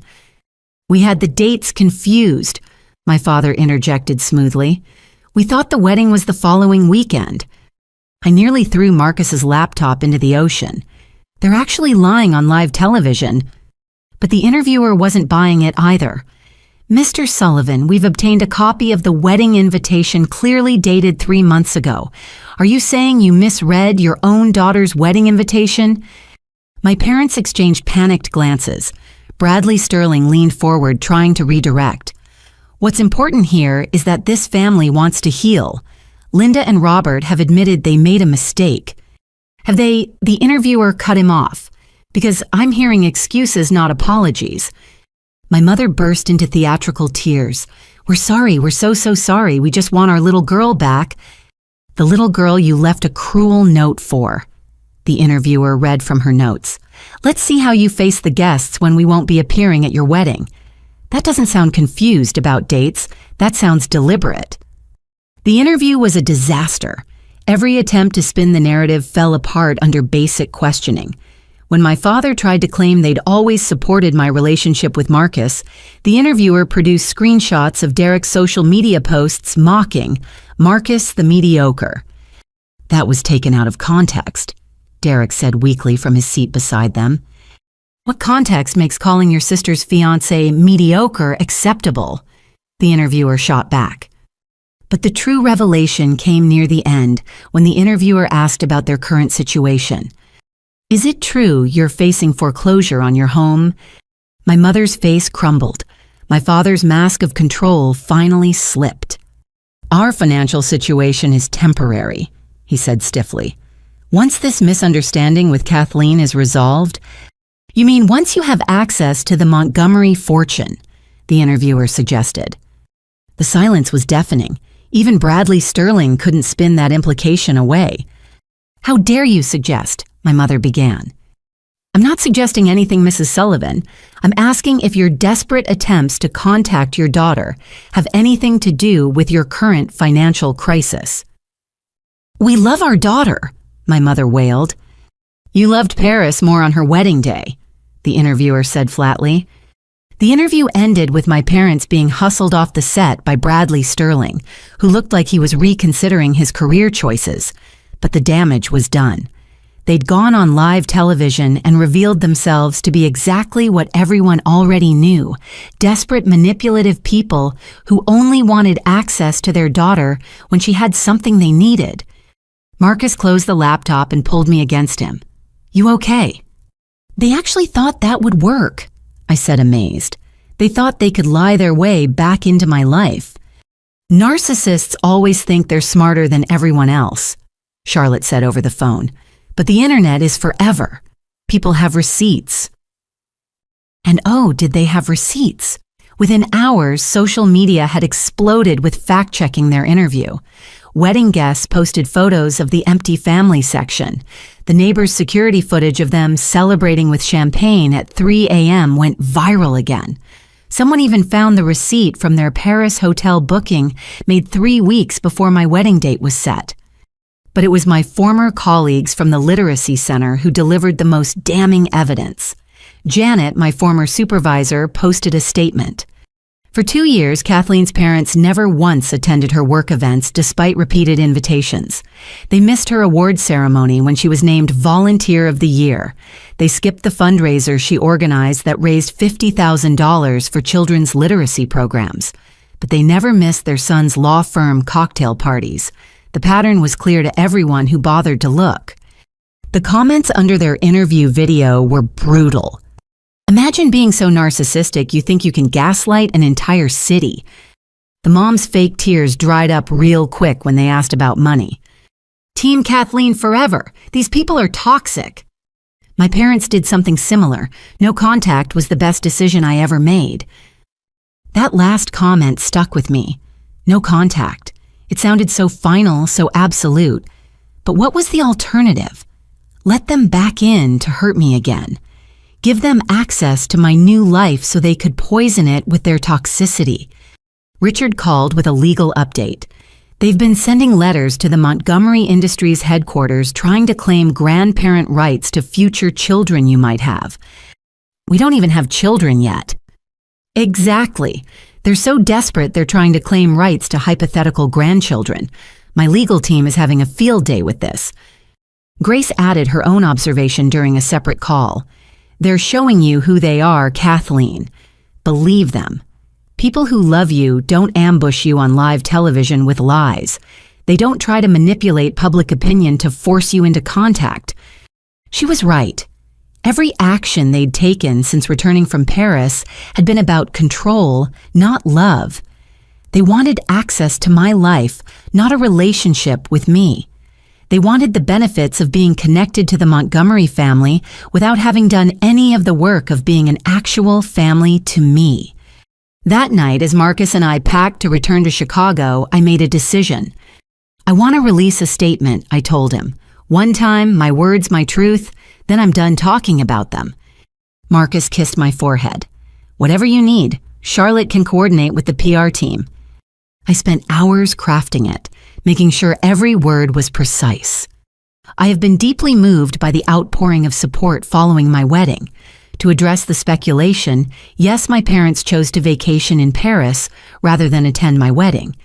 "We had the dates confused," my father interjected smoothly. "We thought the wedding was the following weekend." I nearly threw Marcus's laptop into the ocean. They're actually lying on live television. But the interviewer wasn't buying it either. "Mr. Sullivan, we've obtained a copy of the wedding invitation clearly dated 3 months ago. Are you saying you misread your own daughter's wedding invitation?" My parents exchanged panicked glances. Bradley Sterling leaned forward, trying to redirect. "What's important here is that this family wants to heal. Linda and Robert have admitted they made a mistake." "Have they?" The interviewer cut him off. "Because I'm hearing excuses, not apologies." My mother burst into theatrical tears. "We're sorry, we're so sorry. We just want our little girl back." "The little girl you left a cruel note for," the interviewer read from her notes. "Let's see how you face the guests when we won't be appearing at your wedding." That doesn't sound confused about dates. That sounds deliberate. The interview was a disaster. Every attempt to spin the narrative fell apart under basic questioning. When my father tried to claim they'd always supported my relationship with Marcus, the interviewer produced screenshots of Derek's social media posts mocking Marcus the mediocre. That was taken out of context, Derek said weakly from his seat beside them. What context makes calling your sister's fiancé mediocre acceptable? The interviewer shot back. But the true revelation came near the end when the interviewer asked about their current situation. Is it true you're facing foreclosure on your home? My mother's face crumbled. My father's mask of control finally slipped. Our financial situation is temporary, he said stiffly. Once this misunderstanding with Kathleen is resolved, you mean once you have access to the Montgomery fortune, the interviewer suggested. The silence was deafening. Even Bradley Sterling couldn't spin that implication away. How dare you suggest, my mother began. I'm not suggesting anything, Mrs. Sullivan. I'm asking if your desperate attempts to contact your daughter have anything to do with your current financial crisis. We love our daughter, my mother wailed. You loved Paris more on her wedding day, the interviewer said flatly. The interview ended with my parents being hustled off the set by Bradley Sterling, who looked like he was reconsidering his career choices, but the damage was done. They'd gone on live television and revealed themselves to be exactly what everyone already knew, desperate, manipulative people who only wanted access to their daughter when she had something they needed. Marcus closed the laptop and pulled me against him. You okay? They actually thought that would work, I said amazed. They thought they could lie their way back into my life. Narcissists always think they're smarter than everyone else, Charlotte said over the phone. But the internet is forever. People have receipts. And oh, did they have receipts? Within hours, social media had exploded with fact-checking their interview. Wedding guests posted photos of the empty family section. The neighbors' security footage of them celebrating with champagne at 3 a.m. went viral again. Someone even found the receipt from their Paris hotel booking made 3 weeks before my wedding date was set. But it was my former colleagues from the Literacy Center who delivered the most damning evidence. Janet, my former supervisor, posted a statement. For 2 years, Kathleen's parents never once attended her work events despite repeated invitations. They missed her award ceremony when she was named Volunteer of the Year. They skipped the fundraiser she organized that raised $50,000 for children's literacy programs. But they never missed their son's law firm cocktail parties. The pattern was clear to everyone who bothered to look. The comments under their interview video were brutal. Imagine being so narcissistic you think you can gaslight an entire city. The mom's fake tears dried up real quick when they asked about money. Team Kathleen forever. These people are toxic. My parents did something similar. No contact was the best decision I ever made. That last comment stuck with me. No contact. It sounded so final, so absolute. But what was the alternative? Let them back in to hurt me again. Give them access to my new life so they could poison it with their toxicity. Richard called with a legal update. They've been sending letters to the Montgomery Industries headquarters trying to claim grandparent rights to future children you might have. We don't even have children yet. Exactly. They're so desperate they're trying to claim rights to hypothetical grandchildren. My legal team is having a field day with this. Grace added her own observation during a separate call. They're showing you who they are, Kathleen. Believe them. People who love you don't ambush you on live television with lies. They don't try to manipulate public opinion to force you into contact. She was right. Every action they'd taken since returning from Paris had been about control, not love. They wanted access to my life, not a relationship with me. They wanted the benefits of being connected to the Montgomery family without having done any of the work of being an actual family to me. That night, as Marcus and I packed to return to Chicago, I made a decision. I want to release a statement, I told him. One time, my words, my truth, then I'm done talking about them. Marcus kissed my forehead. Whatever you need, Charlotte can coordinate with the PR team. I spent hours crafting it, making sure every word was precise. I have been deeply moved by the outpouring of support following my wedding. To address the speculation, yes, my parents chose to vacation in Paris rather than attend my wedding.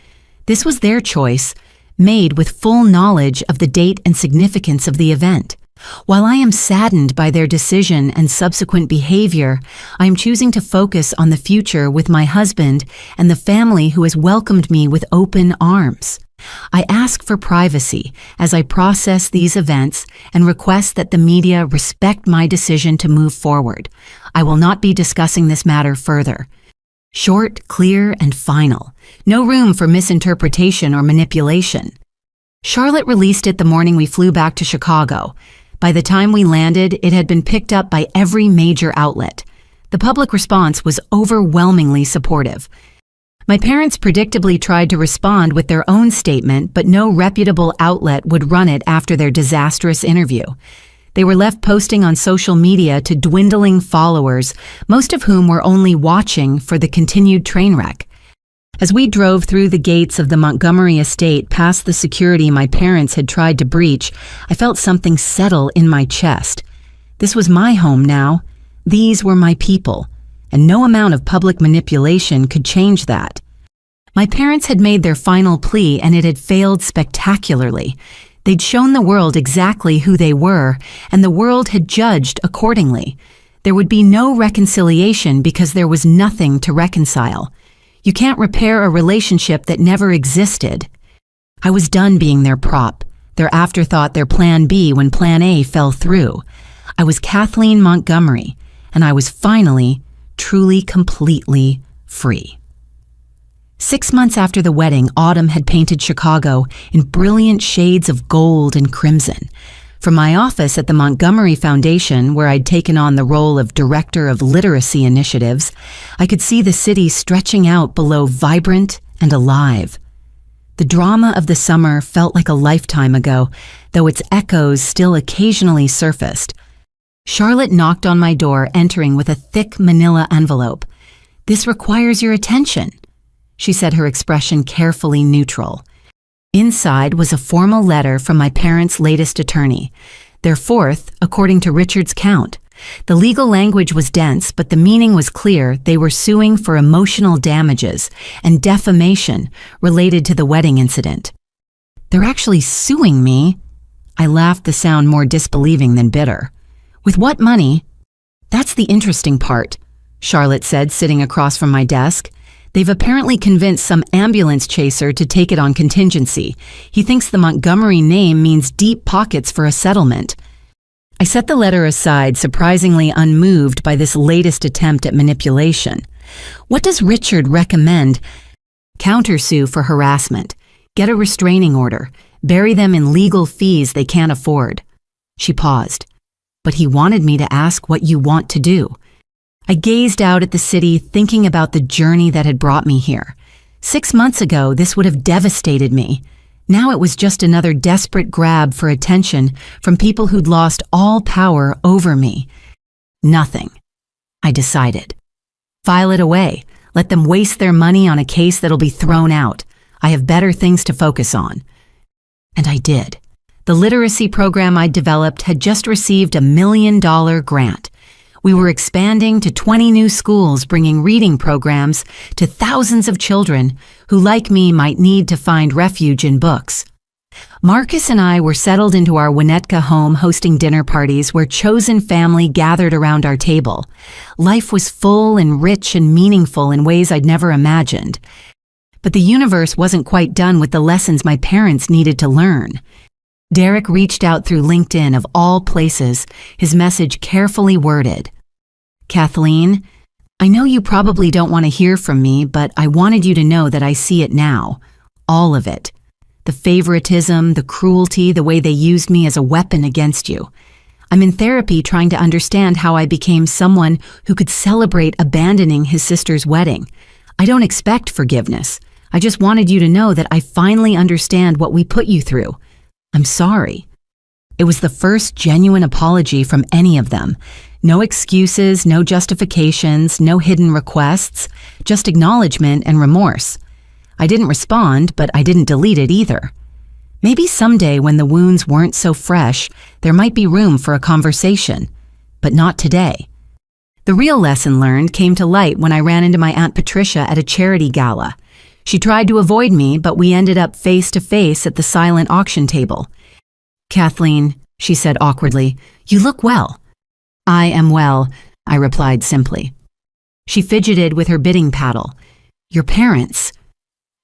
This was their choice, made with full knowledge of the date and significance of the event. While I am saddened by their decision and subsequent behavior, I am choosing to focus on the future with my husband and the family who has welcomed me with open arms. I ask for privacy as I process these events and request that the media respect my decision to move forward. I will not be discussing this matter further. Short, clear, and final. No room for misinterpretation or manipulation. Charlotte released it the morning we flew back to Chicago. By the time we landed, it had been picked up by every major outlet. The public response was overwhelmingly supportive. My parents predictably tried to respond with their own statement, but no reputable outlet would run it after their disastrous interview. They were left posting on social media to dwindling followers, most of whom were only watching for the continued train wreck. As we drove through the gates of the Montgomery estate past the security my parents had tried to breach, I felt something settle in my chest. This was my home now. These were my people, and no amount of public manipulation could change that. My parents had made their final plea, and it had failed spectacularly. They'd shown the world exactly who they were, and the world had judged accordingly. There would be no reconciliation because there was nothing to reconcile. You can't repair a relationship that never existed. I was done being their prop, their afterthought, their plan B when plan A fell through. I was Kathleen Montgomery, and I was finally, truly, completely free. 6 months after the wedding, autumn had painted Chicago in brilliant shades of gold and crimson. From my office at the Montgomery Foundation, where I'd taken on the role of Director of Literacy Initiatives, I could see the city stretching out below, vibrant and alive. The drama of the summer felt like a lifetime ago, though its echoes still occasionally surfaced. Charlotte knocked on my door, entering with a thick manila envelope. "This requires your attention," she said, her expression carefully neutral. Inside was a formal letter from my parents' latest attorney, their fourth, according to Richard's count. The legal language was dense, but the meaning was clear. They were suing for emotional damages and defamation related to the wedding incident. "They're actually suing me?" I laughed, the sound more disbelieving than bitter. "With what money?" "That's the interesting part," Charlotte said, sitting across from my desk. "They've apparently convinced some ambulance chaser to take it on contingency. He thinks the Montgomery name means deep pockets for a settlement." I set the letter aside, surprisingly unmoved by this latest attempt at manipulation. "What does Richard recommend?" "Countersue for harassment. Get a restraining order. Bury them in legal fees they can't afford." She paused. "But he wanted me to ask what you want to do." I gazed out at the city, thinking about the journey that had brought me here. 6 months ago, this would have devastated me. Now it was just another desperate grab for attention from people who'd lost all power over me. Nothing, I decided. File it away. Let them waste their money on a case that'll be thrown out. I have better things to focus on. And I did. The literacy program I'd developed had just received a $1 million grant. We were expanding to 20 new schools, bringing reading programs to thousands of children who, like me, might need to find refuge in books. Marcus and I were settled into our Winnetka home, hosting dinner parties where chosen family gathered around our table. Life was full and rich and meaningful in ways I'd never imagined. But the universe wasn't quite done with the lessons my parents needed to learn. Derek reached out through LinkedIn, of all places, his message carefully worded. "Kathleen, I know you probably don't want to hear from me, but I wanted you to know that I see it now. All of it. The favoritism, the cruelty, the way they used me as a weapon against you. I'm in therapy trying to understand how I became someone who could celebrate abandoning his sister's wedding. I don't expect forgiveness. I just wanted you to know that I finally understand what we put you through. I'm sorry." It was the first genuine apology from any of them. No excuses, no justifications, no hidden requests, just acknowledgement and remorse. I didn't respond, but I didn't delete it either. Maybe someday when the wounds weren't so fresh, there might be room for a conversation, but not today. The real lesson learned came to light when I ran into my Aunt Patricia at a charity gala. She tried to avoid me, but we ended up face to face at the silent auction table. "Kathleen," she said awkwardly, "you look well." "I am well," I replied simply. She fidgeted with her bidding paddle. "Your parents,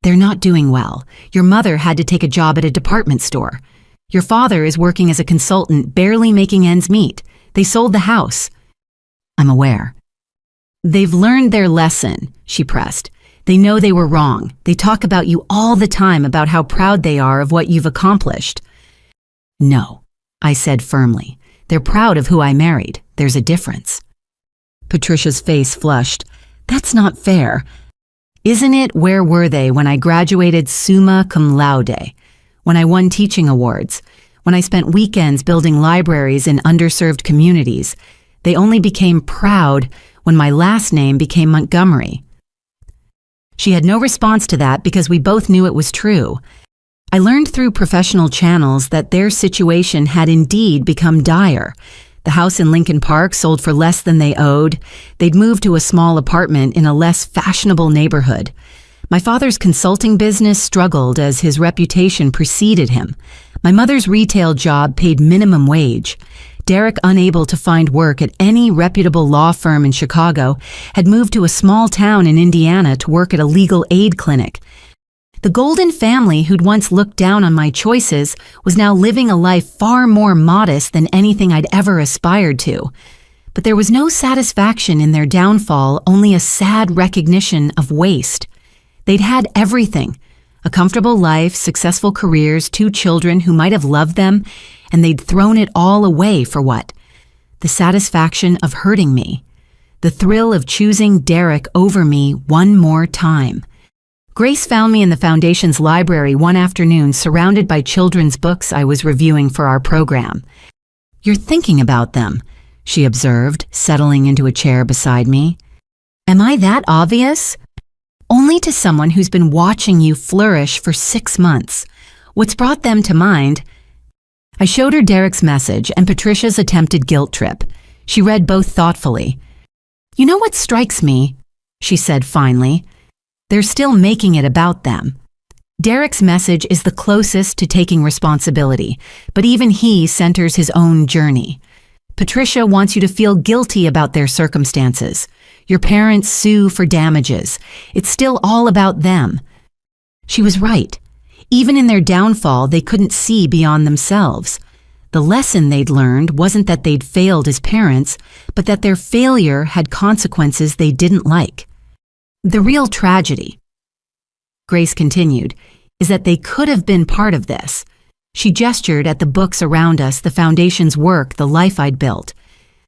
they're not doing well. Your mother had to take a job at a department store. Your father is working as a consultant, barely making ends meet. They sold the house." "I'm aware." "They've learned their lesson," she pressed. "They know they were wrong. They talk about you all the time, about how proud they are of what you've accomplished." "No," I said firmly. "They're proud of who I married. There's a difference." Patricia's face flushed. "That's not fair." "Isn't it? Where were they when I graduated summa cum laude? When I won teaching awards? When I spent weekends building libraries in underserved communities? They only became proud when my last name became Montgomery." She had no response to that because we both knew it was true. I learned through professional channels that their situation had indeed become dire. The house in Lincoln Park sold for less than they owed. They'd moved to a small apartment in a less fashionable neighborhood. My father's consulting business struggled as his reputation preceded him. My mother's retail job paid minimum wage. Derek, unable to find work at any reputable law firm in Chicago, had moved to a small town in Indiana to work at a legal aid clinic. The Golden family who'd once looked down on my choices was now living a life far more modest than anything I'd ever aspired to. But there was no satisfaction in their downfall, only a sad recognition of waste. They'd had everything: a comfortable life, successful careers, 2 children who might have loved them, and they'd thrown it all away for what? The satisfaction of hurting me. The thrill of choosing Derek over me one more time. Grace found me in the Foundation's library one afternoon, surrounded by children's books I was reviewing for our program. "You're thinking about them," she observed, settling into a chair beside me. "Am I that obvious?" "Only to someone who's been watching you flourish for 6 months. What's brought them to mind?" I showed her Derek's message and Patricia's attempted guilt trip. She read both thoughtfully. "You know what strikes me?" she said finally. "They're still making it about them. Derek's message is the closest to taking responsibility, but even he centers his own journey. Patricia wants you to feel guilty about their circumstances. Your parents sue for damages. It's still all about them." She was right. Even in their downfall, they couldn't see beyond themselves. The lesson they'd learned wasn't that they'd failed as parents, but that their failure had consequences they didn't like. The real tragedy, Grace continued, is that they could have been part of this. She gestured at the books around us, the Foundation's work, the life I'd built.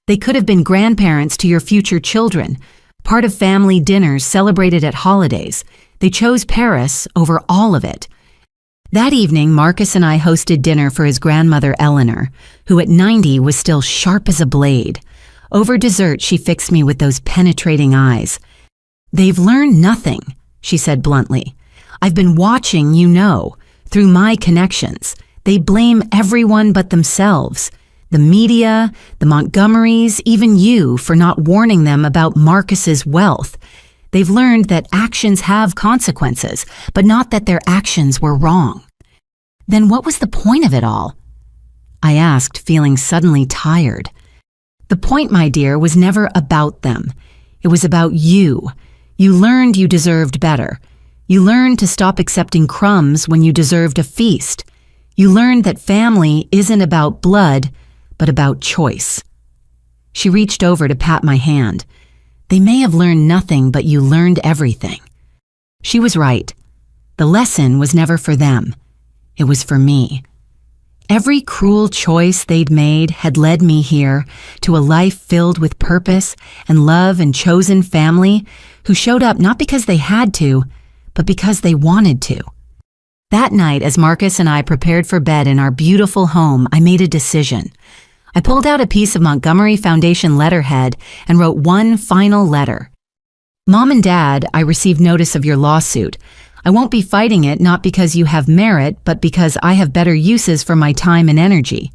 They could have been grandparents to your future children, part of family dinners celebrated at holidays. They chose Paris over all of it. That evening, Marcus and I hosted dinner for his grandmother, Eleanor, who at 90 was still sharp as a blade. Over dessert, she fixed me with those penetrating eyes. "They've learned nothing," she said bluntly. "I've been watching, through my connections. They blame everyone but themselves. The media, the Montgomerys, even you, for not warning them about Marcus's wealth. They've learned that actions have consequences, but not that their actions were wrong." "Then what was the point of it all?" I asked, feeling suddenly tired. "The point, my dear, was never about them. It was about you. You learned you deserved better. You learned to stop accepting crumbs when you deserved a feast. You learned that family isn't about blood, but about choice." She reached over to pat my hand. "They may have learned nothing, but you learned everything." She was right. The lesson was never for them. It was for me. Every cruel choice they'd made had led me here to a life filled with purpose and love and chosen family who showed up not because they had to, but because they wanted to. That night, as Marcus and I prepared for bed in our beautiful home, I made a decision. I pulled out a piece of Montgomery Foundation letterhead and wrote one final letter. "Mom and Dad, I received notice of your lawsuit. I won't be fighting it, not because you have merit, but because I have better uses for my time and energy.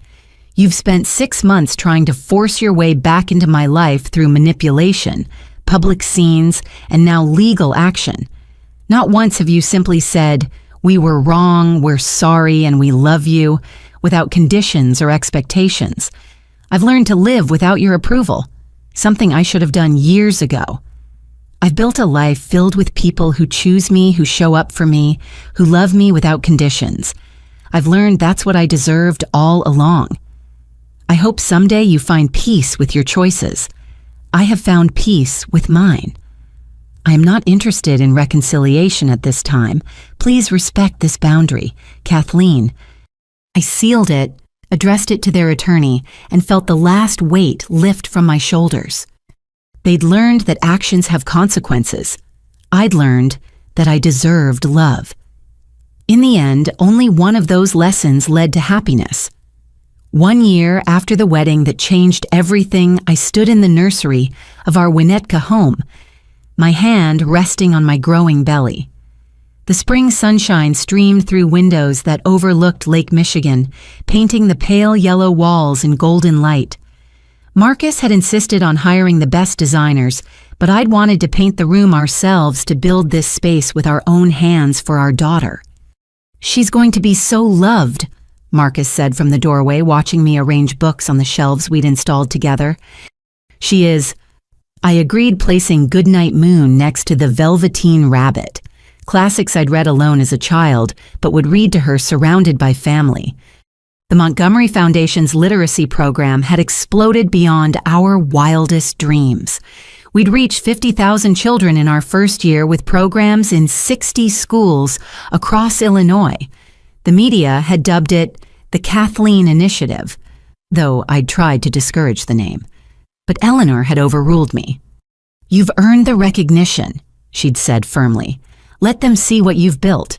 You've spent 6 months trying to force your way back into my life through manipulation, public scenes, and now legal action. Not once have you simply said, "We were wrong, we're sorry, and we love you," without conditions or expectations. I've learned to live without your approval, something I should have done years ago. I've built a life filled with people who choose me, who show up for me, who love me without conditions. I've learned that's what I deserved all along. I hope someday you find peace with your choices. I have found peace with mine. I am not interested in reconciliation at this time. Please respect this boundary. Kathleen. I sealed it, addressed it to their attorney, and felt the last weight lift from my shoulders. They'd learned that actions have consequences. I'd learned that I deserved love. In the end, only one of those lessons led to happiness. 1 year after the wedding that changed everything, I stood in the nursery of our Winnetka home, my hand resting on my growing belly. The spring sunshine streamed through windows that overlooked Lake Michigan, painting the pale yellow walls in golden light. Marcus had insisted on hiring the best designers, but I'd wanted to paint the room ourselves to build this space with our own hands for our daughter. "She's going to be so loved," Marcus said from the doorway, watching me arrange books on the shelves we'd installed together. "She is." I agreed, placing Goodnight Moon next to The Velveteen Rabbit, classics I'd read alone as a child, but would read to her surrounded by family. The Montgomery Foundation's literacy program had exploded beyond our wildest dreams. We'd reached 50,000 children in our first year with programs in 60 schools across Illinois. The media had dubbed it the Kathleen Initiative, though I'd tried to discourage the name. But Eleanor had overruled me. "You've earned the recognition," she'd said firmly. "Let them see what you've built."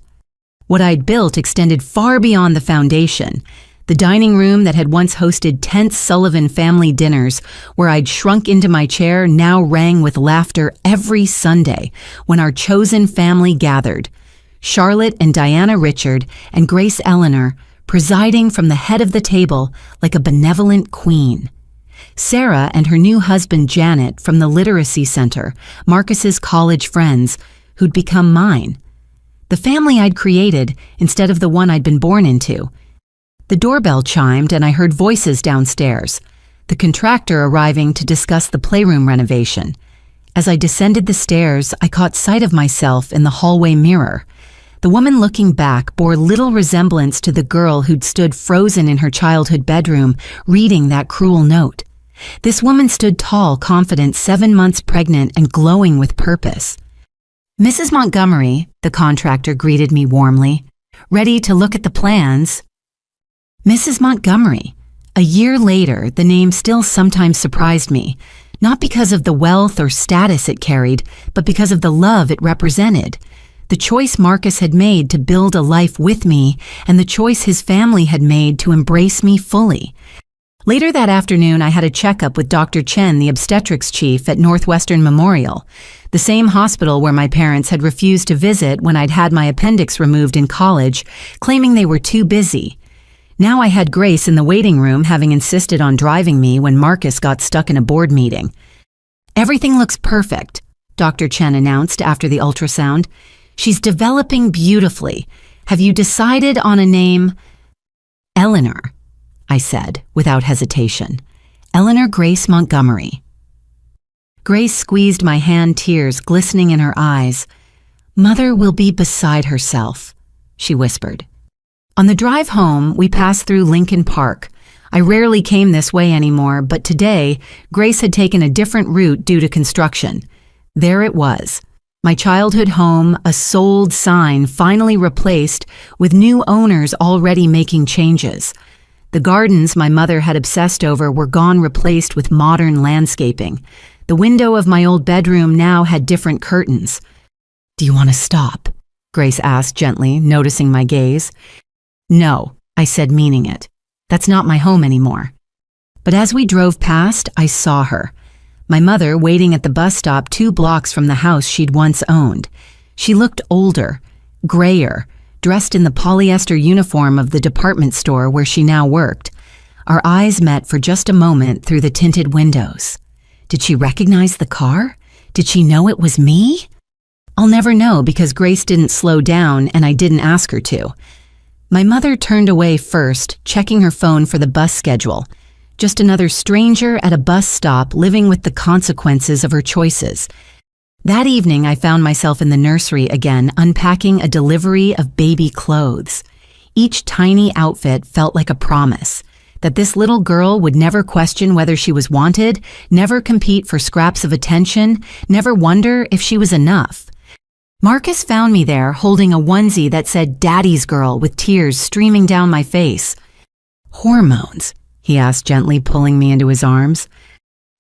What I'd built extended far beyond the foundation. The dining room that had once hosted tense Sullivan family dinners, where I'd shrunk into my chair, now rang with laughter every Sunday when our chosen family gathered. Charlotte and Diana Richard and Grace Eleanor presiding from the head of the table like a benevolent queen. Sarah and her new husband Janet from the Literacy Center, Marcus's college friends, who'd become mine. The family I'd created instead of the one I'd been born into. The doorbell chimed and I heard voices downstairs, the contractor arriving to discuss the playroom renovation. As I descended the stairs, I caught sight of myself in the hallway mirror. The woman looking back bore little resemblance to the girl who'd stood frozen in her childhood bedroom, reading that cruel note. This woman stood tall, confident, 7 months pregnant, and glowing with purpose. "Mrs. Montgomery," the contractor greeted me warmly. "Ready to look at the plans?" Mrs. Montgomery. A year later, the name still sometimes surprised me, not because of the wealth or status it carried, but because of the love it represented. The choice Marcus had made to build a life with me, and the choice his family had made to embrace me fully. Later that afternoon, I had a checkup with Dr. Chen, the obstetrics chief at Northwestern Memorial, the same hospital where my parents had refused to visit when I'd had my appendix removed in college, claiming they were too busy. Now I had Grace in the waiting room, having insisted on driving me when Marcus got stuck in a board meeting. "Everything looks perfect," Dr. Chen announced after the ultrasound. "She's developing beautifully. Have you decided on a name?" "Eleanor," I said without hesitation. "Eleanor Grace Montgomery." Grace squeezed my hand, tears glistening in her eyes. "Mother will be beside herself," she whispered. On the drive home, we passed through Lincoln Park. I rarely came this way anymore, but today, Grace had taken a different route due to construction. There it was, my childhood home, a sold sign finally replaced with new owners already making changes. The gardens my mother had obsessed over were gone, replaced with modern landscaping. The window of my old bedroom now had different curtains. "Do you want to stop?" Grace asked gently, noticing my gaze. "No," I said, meaning it. "That's not my home anymore." But as we drove past, I saw her. My mother waiting at the bus stop 2 blocks from the house she'd once owned. She looked older, grayer, dressed in the polyester uniform of the department store where she now worked. Our eyes met for just a moment through the tinted windows. Did she recognize the car? Did she know it was me? I'll never know because Grace didn't slow down and I didn't ask her to. My mother turned away first, checking her phone for the bus schedule. Just another stranger at a bus stop living with the consequences of her choices. That evening, I found myself in the nursery again, unpacking a delivery of baby clothes. Each tiny outfit felt like a promise that this little girl would never question whether she was wanted, never compete for scraps of attention, never wonder if she was enough. Marcus found me there holding a onesie that said "Daddy's Girl" with tears streaming down my face. "Hormones," he asked gently, pulling me into his arms.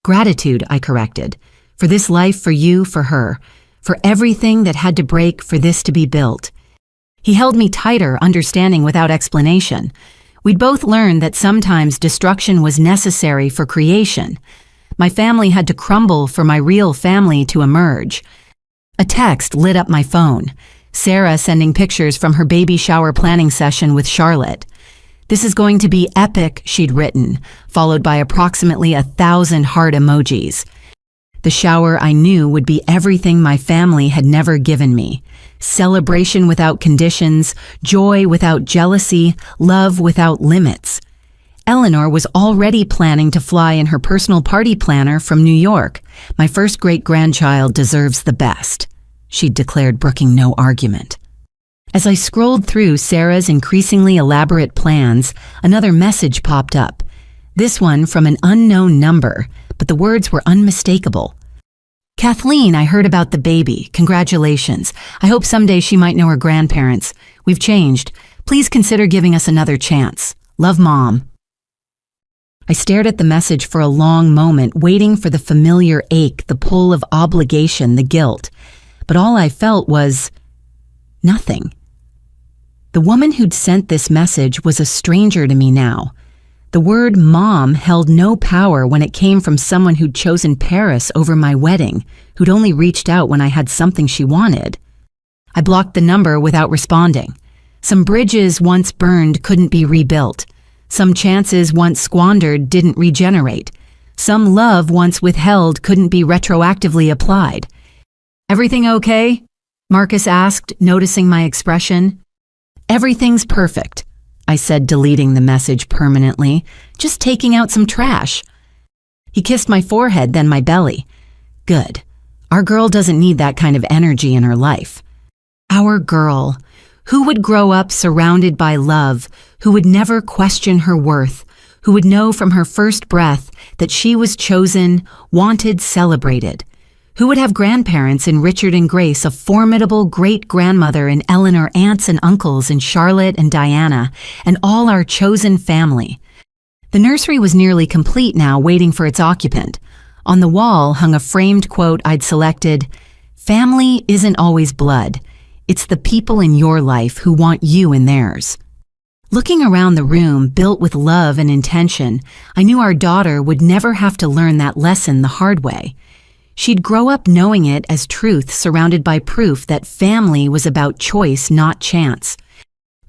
"Gratitude," I corrected. "For this life, for you, for her. For everything that had to break for this to be built." He held me tighter, understanding without explanation. We'd both learned that sometimes destruction was necessary for creation. My family had to crumble for my real family to emerge. A text lit up my phone. Sarah sending pictures from her baby shower planning session with Charlotte. "This is going to be epic," she'd written, followed by approximately 1,000 heart emojis. The shower, I knew, would be everything my family had never given me. Celebration without conditions, joy without jealousy, love without limits. Eleanor was already planning to fly in her personal party planner from New York. "My first great-grandchild deserves the best," she'd declared, brooking no argument. As I scrolled through Sarah's increasingly elaborate plans, another message popped up. This one from an unknown number, but the words were unmistakable. "Kathleen, I heard about the baby. Congratulations. I hope someday she might know her grandparents. We've changed. Please consider giving us another chance. Love, Mom." I stared at the message for a long moment, waiting for the familiar ache, the pull of obligation, the guilt. But all I felt was nothing. The woman who'd sent this message was a stranger to me now. The word "mom" held no power when it came from someone who'd chosen Paris over my wedding, who'd only reached out when I had something she wanted. I blocked the number without responding. Some bridges once burned couldn't be rebuilt. Some chances once squandered didn't regenerate. Some love once withheld couldn't be retroactively applied. "Everything okay?" Marcus asked, noticing my expression. "Everything's perfect," I said, deleting the message permanently, "just taking out some trash." He kissed my forehead, then my belly. "Good. Our girl doesn't need that kind of energy in her life." Our girl, who would grow up surrounded by love, who would never question her worth, who would know from her first breath that she was chosen, wanted, celebrated, who would have grandparents in Richard and Grace, a formidable great-grandmother in Eleanor, aunts and uncles in Charlotte and Diana, and all our chosen family. The nursery was nearly complete now, waiting for its occupant. On the wall hung a framed quote I'd selected, "Family isn't always blood. It's the people in your life who want you in theirs." Looking around the room, built with love and intention, I knew our daughter would never have to learn that lesson the hard way. She'd grow up knowing it as truth, surrounded by proof that family was about choice, not chance.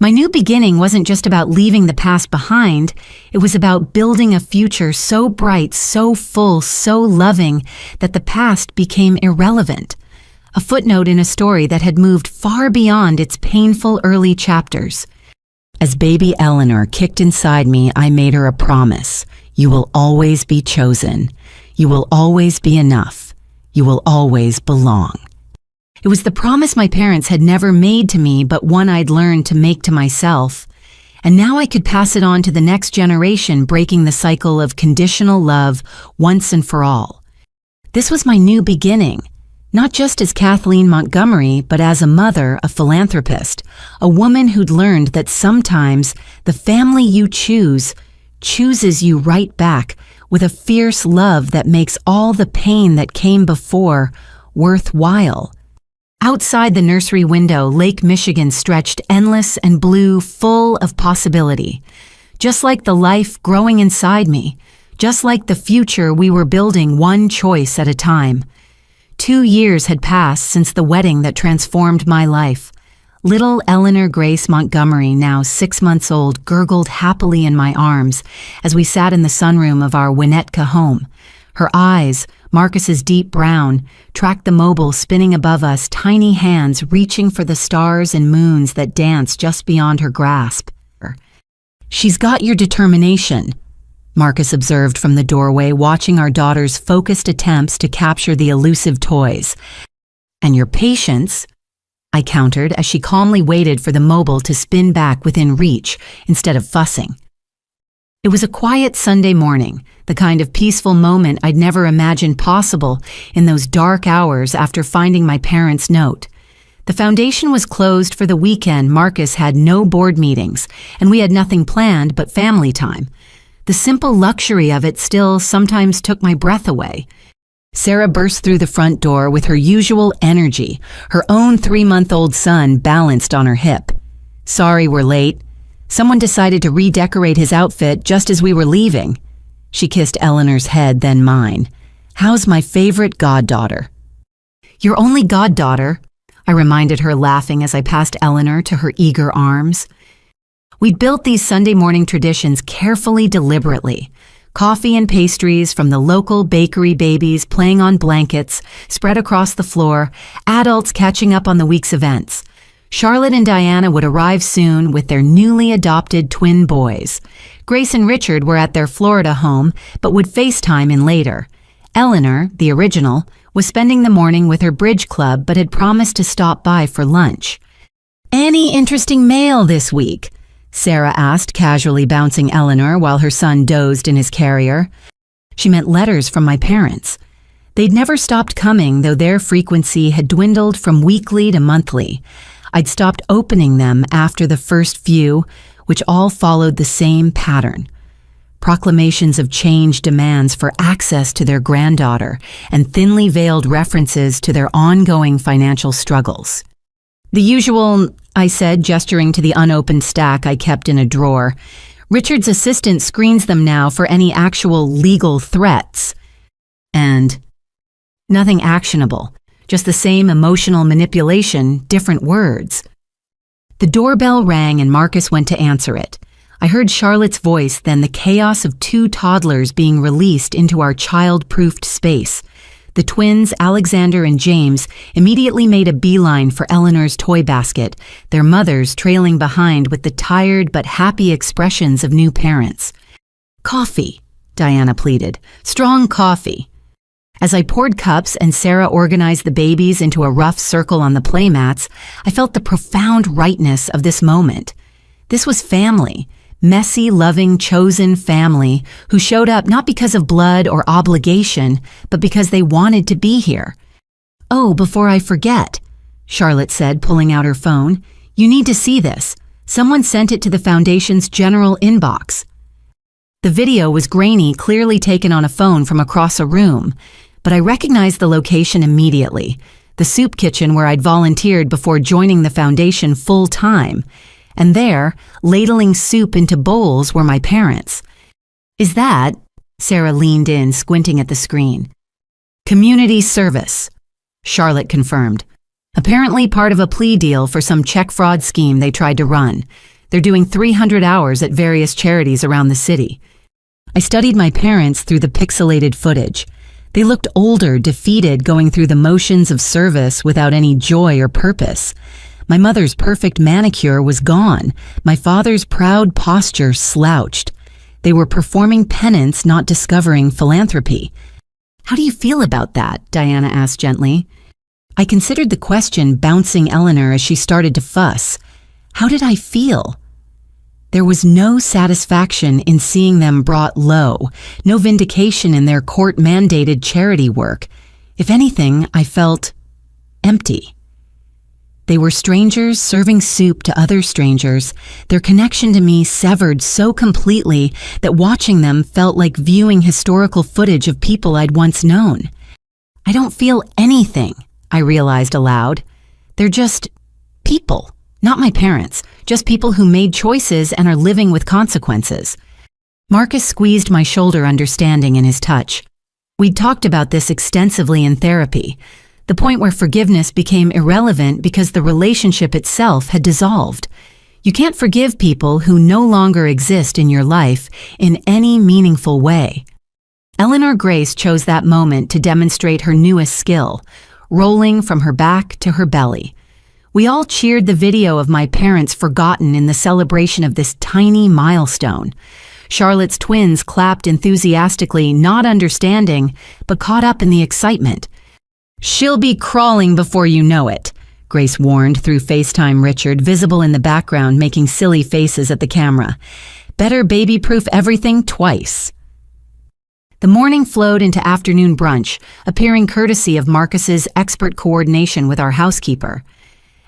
My new beginning wasn't just about leaving the past behind. It was about building a future so bright, so full, so loving that the past became irrelevant. A footnote in a story that had moved far beyond its painful early chapters. As baby Eleanor kicked inside me, I made her a promise. You will always be chosen. You will always be enough. You will always belong. It was the promise my parents had never made to me, but one I'd learned to make to myself. And now I could pass it on to the next generation, breaking the cycle of conditional love once and for all. This was my new beginning, not just as Kathleen Montgomery, but as a mother, a philanthropist, a woman who'd learned that sometimes the family you chooses you right back with a fierce love that makes all the pain that came before worthwhile. Outside the nursery window, Lake Michigan stretched endless and blue, full of possibility. Just like the life growing inside me, just like the future we were building one choice at a time. 2 years had passed since the wedding that transformed my life. Little Eleanor Grace Montgomery, now 6 months old, gurgled happily in my arms as we sat in the sunroom of our Winnetka home. Her eyes, Marcus's deep brown, tracked the mobile spinning above us, tiny hands reaching for the stars and moons that danced just beyond her grasp. "She's got your determination," Marcus observed from the doorway, watching our daughter's focused attempts to capture the elusive toys. "And your patience," I countered as she calmly waited for the mobile to spin back within reach instead of fussing. It was a quiet Sunday morning, the kind of peaceful moment I'd never imagined possible in those dark hours after finding my parents' note. The foundation was closed for the weekend. Marcus had no board meetings, and we had nothing planned but family time. The simple luxury of it still sometimes took my breath away. Sarah burst through the front door with her usual energy, her own 3-month-old son balanced on her hip. "Sorry we're late. Someone decided to redecorate his outfit just as we were leaving." She kissed Eleanor's head, then mine. "How's my favorite goddaughter?" "Your only goddaughter," I reminded her, laughing as I passed Eleanor to her eager arms. We'd built these Sunday morning traditions carefully, deliberately. Coffee and pastries from the local bakery, babies playing on blankets spread across the floor, adults catching up on the week's events. Charlotte and Diana would arrive soon with their newly adopted twin boys. Grace and Richard were at their Florida home, but would FaceTime in later. Eleanor, the original, was spending the morning with her bridge club but had promised to stop by for lunch. "Any interesting mail this week?" Sarah asked, casually bouncing Eleanor while her son dozed in his carrier. She meant letters from my parents. They'd never stopped coming, though their frequency had dwindled from weekly to monthly. I'd stopped opening them after the first few, which all followed the same pattern. Proclamations of change, demands for access to their granddaughter, and thinly veiled references to their ongoing financial struggles. "The usual," I said, gesturing to the unopened stack I kept in a drawer. "Richard's assistant screens them now for any actual legal threats." And nothing actionable, just the same emotional manipulation, different words. The doorbell rang and Marcus went to answer it. I heard Charlotte's voice, then the chaos of 2 toddlers being released into our child-proofed space. The twins, Alexander and James, immediately made a beeline for Eleanor's toy basket, their mothers trailing behind with the tired but happy expressions of new parents. "Coffee," Diana pleaded. "Strong coffee." As I poured cups and Sarah organized the babies into a rough circle on the playmats, I felt the profound rightness of this moment. This was family. Messy, loving, chosen family who showed up not because of blood or obligation, but because they wanted to be here. "Oh, before I forget," Charlotte said, pulling out her phone, "you need to see this. Someone sent it to the Foundation's general inbox." The video was grainy, clearly taken on a phone from across a room, but I recognized the location immediately, the soup kitchen where I'd volunteered before joining the Foundation full-time. And there, ladling soup into bowls, were my parents. "Is that?" Sarah leaned in, squinting at the screen. "Community service," Charlotte confirmed. "Apparently part of a plea deal for some check fraud scheme they tried to run. They're doing 300 hours at various charities around the city." I studied my parents through the pixelated footage. They looked older, defeated, going through the motions of service without any joy or purpose. My mother's perfect manicure was gone. My father's proud posture slouched. They were performing penance, not discovering philanthropy. "How do you feel about that?" Diana asked gently. I considered the question, bouncing Eleanor as she started to fuss. How did I feel? There was no satisfaction in seeing them brought low, no vindication in their court-mandated charity work. If anything, I felt empty. They were strangers serving soup to other strangers, their connection to me severed so completely that watching them felt like viewing historical footage of people I'd once known. "I don't feel anything," I realized aloud. "They're just people, not my parents, just people who made choices and are living with consequences." Marcus squeezed my shoulder, understanding in his touch. We'd talked about this extensively in therapy. the point where forgiveness became irrelevant because the relationship itself had dissolved. You can't forgive people who no longer exist in your life in any meaningful way. Eleanor Grace chose that moment to demonstrate her newest skill, rolling from her back to her belly. We all cheered the video of my parents forgotten in the celebration of this tiny milestone. Charlotte's twins clapped enthusiastically, not understanding, but caught up in the excitement. "She'll be crawling before you know it," Grace warned through FaceTime Richard, visible in the background making silly faces at the camera. "Better baby-proof everything twice." The morning flowed into afternoon brunch, appearing courtesy of Marcus's expert coordination with our housekeeper.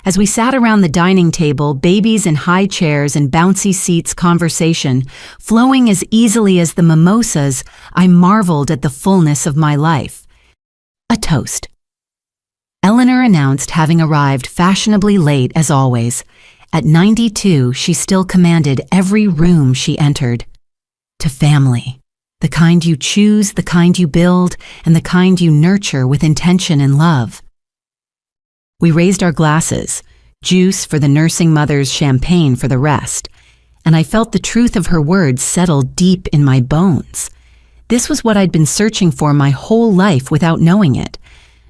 As we sat around the dining table, babies in high chairs and bouncy seats, conversation flowing as easily as the mimosas, I marveled at the fullness of my life. A toast. Eleanor announced, having arrived fashionably late as always. At 92, she still commanded every room she entered. To family. The kind you choose, the kind you build, and the kind you nurture with intention and love. We raised our glasses, juice for the nursing mothers, champagne for the rest, and I felt the truth of her words settle deep in my bones. This was what I'd been searching for my whole life without knowing it.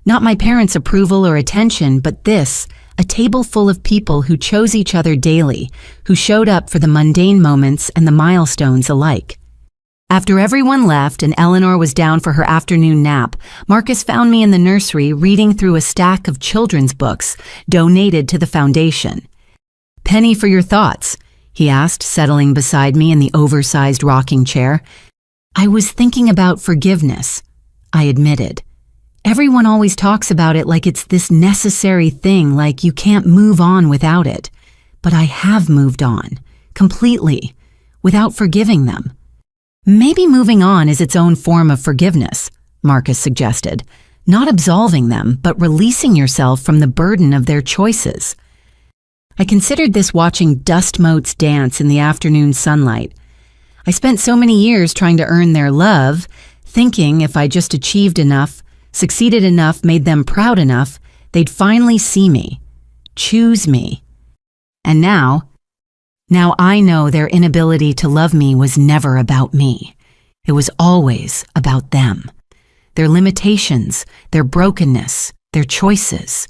Not my parents' approval or attention, but this, a table full of people who chose each other daily, who showed up for the mundane moments and the milestones alike. After everyone left and Eleanor was down for her afternoon nap, Marcus found me in the nursery reading through a stack of children's books donated to the foundation. "Penny for your thoughts?" he asked, settling beside me in the oversized rocking chair. "I was thinking about forgiveness," I admitted. "Everyone always talks about it like it's this necessary thing, like you can't move on without it. But I have moved on, completely, without forgiving them." "Maybe moving on is its own form of forgiveness," Marcus suggested. "Not absolving them, but releasing yourself from the burden of their choices." I considered this watching dust motes dance in the afternoon sunlight. I spent so many years trying to earn their love, thinking if I just achieved enough, succeeded enough, made them proud enough, they'd finally see me, choose me. And now I know their inability to love me was never about me. It was always about them. Their limitations, their brokenness, their choices.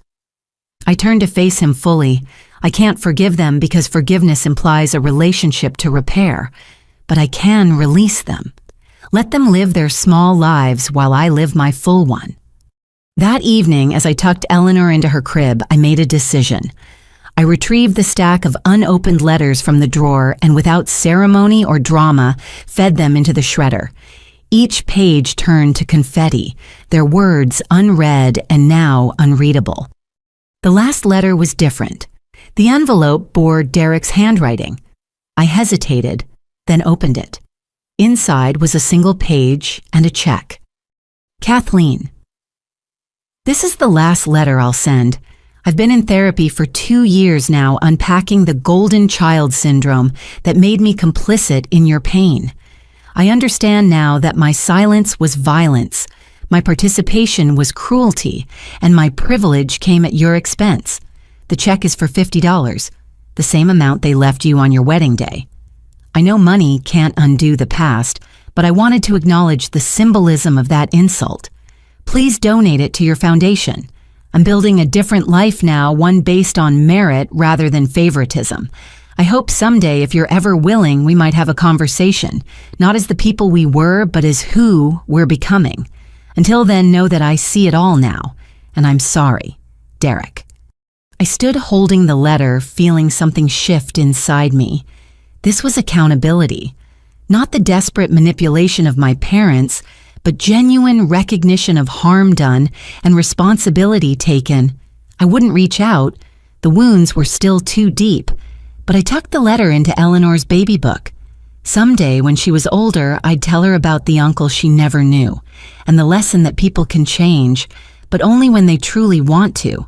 I turned to face him fully. I can't forgive them because forgiveness implies a relationship to repair, but I can release them. Let them live their small lives while I live my full one. That evening, as I tucked Eleanor into her crib, I made a decision. I retrieved the stack of unopened letters from the drawer and without ceremony or drama, fed them into the shredder. Each page turned to confetti, their words unread and now unreadable. The last letter was different. The envelope bore Derek's handwriting. I hesitated, then opened it. Inside was a single page and a check. "Kathleen. This is the last letter I'll send. I've been in therapy for 2 years now, unpacking the golden child syndrome that made me complicit in your pain. I understand now that my silence was violence, my participation was cruelty, and my privilege came at your expense. The check is for $50, the same amount they left you on your wedding day. I know money can't undo the past, but I wanted to acknowledge the symbolism of that insult. Please donate it to your foundation. I'm building a different life now, one based on merit rather than favoritism. I hope someday, if you're ever willing, we might have a conversation, not as the people we were, but as who we're becoming. Until then, know that I see it all now, and I'm sorry. Derek." I stood holding the letter, feeling something shift inside me. This was accountability. Not the desperate manipulation of my parents, but genuine recognition of harm done and responsibility taken. I wouldn't reach out. The wounds were still too deep, but I tucked the letter into Eleanor's baby book. Someday, when she was older, I'd tell her about the uncle she never knew, and the lesson that people can change, but only when they truly want to.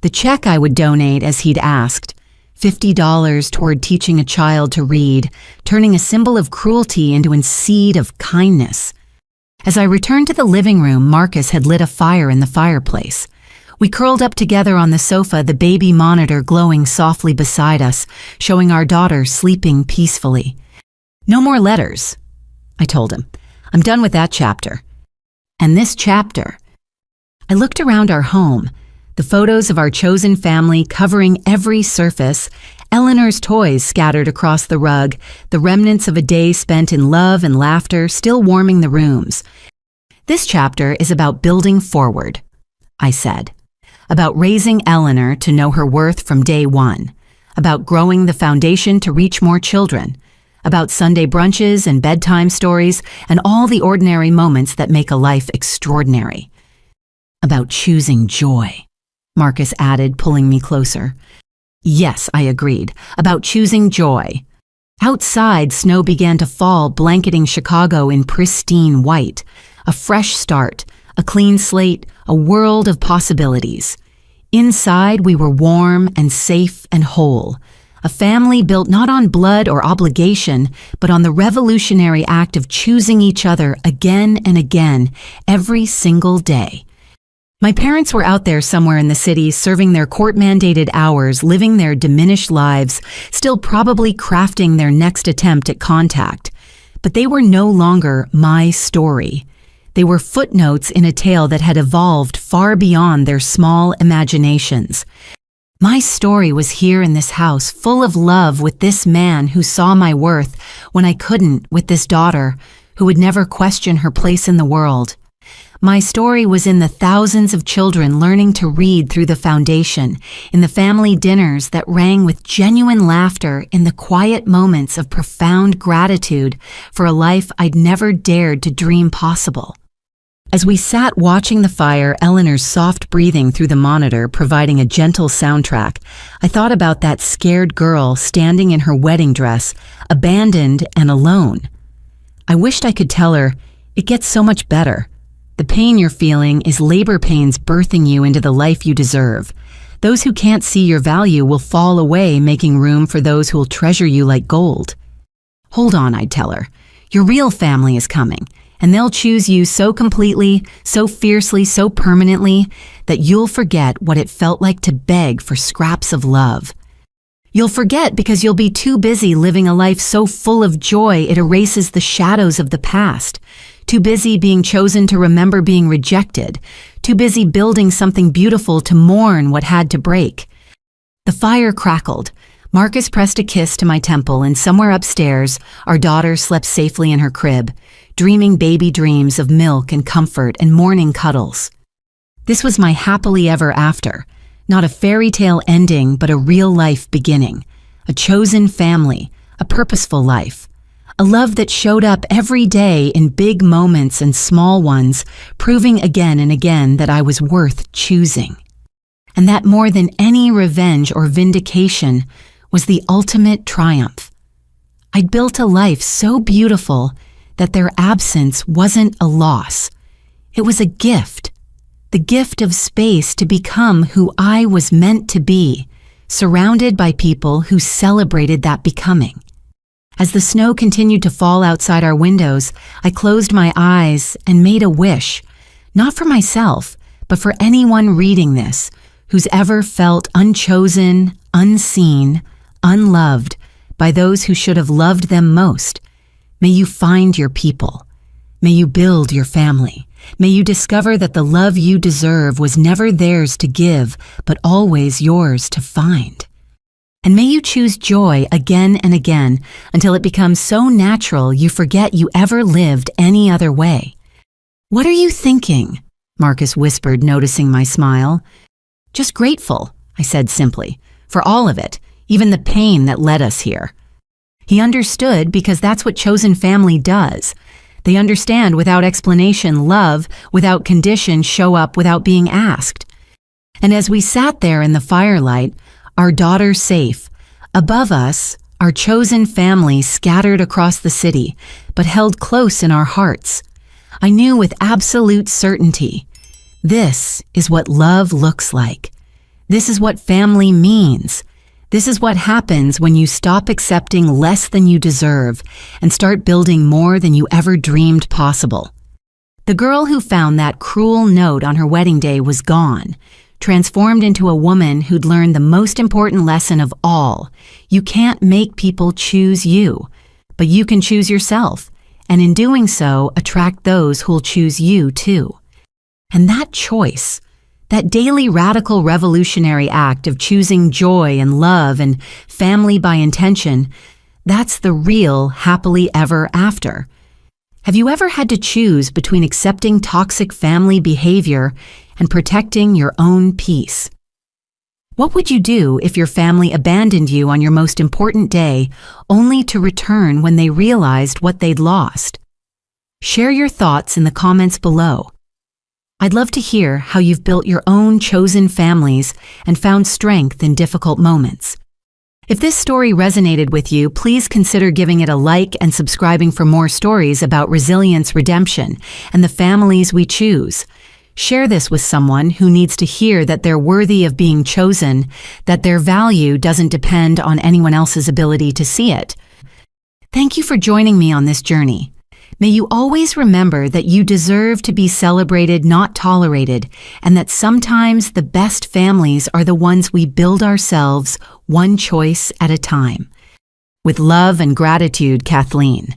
The check I would donate as he'd asked, $50 toward teaching a child to read, turning a symbol of cruelty into a seed of kindness. As I returned to the living room, Marcus had lit a fire in the fireplace. We curled up together on the sofa, the baby monitor glowing softly beside us, showing our daughter sleeping peacefully. "No more letters," I told him. "I'm done with that chapter." And this chapter. I looked around our home, the photos of our chosen family covering every surface, Eleanor's toys scattered across the rug, the remnants of a day spent in love and laughter still warming the rooms. "This chapter is about building forward," I said. "About raising Eleanor to know her worth from day one. About growing the foundation to reach more children. About Sunday brunches and bedtime stories and all the ordinary moments that make a life extraordinary. About choosing joy," Marcus added, pulling me closer. "Yes," I agreed, "about choosing joy." Outside, snow began to fall, blanketing Chicago in pristine white. A fresh start, a clean slate, a world of possibilities. Inside, we were warm and safe and whole. A family built not on blood or obligation, but on the revolutionary act of choosing each other again and again, every single day. My parents were out there somewhere in the city, serving their court-mandated hours, living their diminished lives, still probably crafting their next attempt at contact. But they were no longer my story. They were footnotes in a tale that had evolved far beyond their small imaginations. My story was here in this house, full of love with this man who saw my worth when I couldn't, with this daughter who would never question her place in the world. My story was in the thousands of children learning to read through the foundation, in the family dinners that rang with genuine laughter, in the quiet moments of profound gratitude for a life I'd never dared to dream possible. As we sat watching the fire, Eleanor's soft breathing through the monitor providing a gentle soundtrack, I thought about that scared girl standing in her wedding dress, abandoned and alone. I wished I could tell her, "It gets so much better. The pain you're feeling is labor pains birthing you into the life you deserve. Those who can't see your value will fall away, making room for those who will treasure you like gold." "Hold on," I'd tell her. "Your real family is coming, and they'll choose you so completely, so fiercely, so permanently, that you'll forget what it felt like to beg for scraps of love. You'll forget because you'll be too busy living a life so full of joy it erases the shadows of the past. Too busy being chosen to remember being rejected. Too busy building something beautiful to mourn what had to break." The fire crackled. Marcus pressed a kiss to my temple, and somewhere upstairs, our daughter slept safely in her crib, dreaming baby dreams of milk and comfort and morning cuddles. This was my happily ever after. Not a fairy tale ending, but a real life beginning. A chosen family, a purposeful life. A love that showed up every day in big moments and small ones, proving again and again that I was worth choosing. And that more than any revenge or vindication was the ultimate triumph. I'd built a life so beautiful that their absence wasn't a loss. It was a gift. The gift of space to become who I was meant to be, surrounded by people who celebrated that becoming. As the snow continued to fall outside our windows, I closed my eyes and made a wish, not for myself, but for anyone reading this, who's ever felt unchosen, unseen, unloved by those who should have loved them most. May you find your people. May you build your family. May you discover that the love you deserve was never theirs to give, but always yours to find. And may you choose joy again and again until it becomes so natural you forget you ever lived any other way. "What are you thinking?" Marcus whispered, noticing my smile. "Just grateful," I said simply, "for all of it, even the pain that led us here." He understood because that's what chosen family does. They understand without explanation, love, without condition, show up without being asked. And as we sat there in the firelight, our daughter safe, above us, our chosen family scattered across the city, but held close in our hearts, I knew with absolute certainty, this is what love looks like. This is what family means. This is what happens when you stop accepting less than you deserve and start building more than you ever dreamed possible. The girl who found that cruel note on her wedding day was gone, transformed into a woman who'd learned the most important lesson of all. You can't make people choose you, but you can choose yourself, and in doing so, attract those who'll choose you too. And that choice, that daily radical revolutionary act of choosing joy and love and family by intention, that's the real happily ever after. Have you ever had to choose between accepting toxic family behavior and protecting your own peace? What would you do if your family abandoned you on your most important day, only to return when they realized what they'd lost? Share your thoughts in the comments below. I'd love to hear how you've built your own chosen families and found strength in difficult moments. If this story resonated with you, please consider giving it a like and subscribing for more stories about resilience, redemption, and the families we choose. Share this with someone who needs to hear that they're worthy of being chosen, that their value doesn't depend on anyone else's ability to see it. Thank you for joining me on this journey. May you always remember that you deserve to be celebrated, not tolerated, and that sometimes the best families are the ones we build ourselves, one choice at a time. With love and gratitude, Kathleen.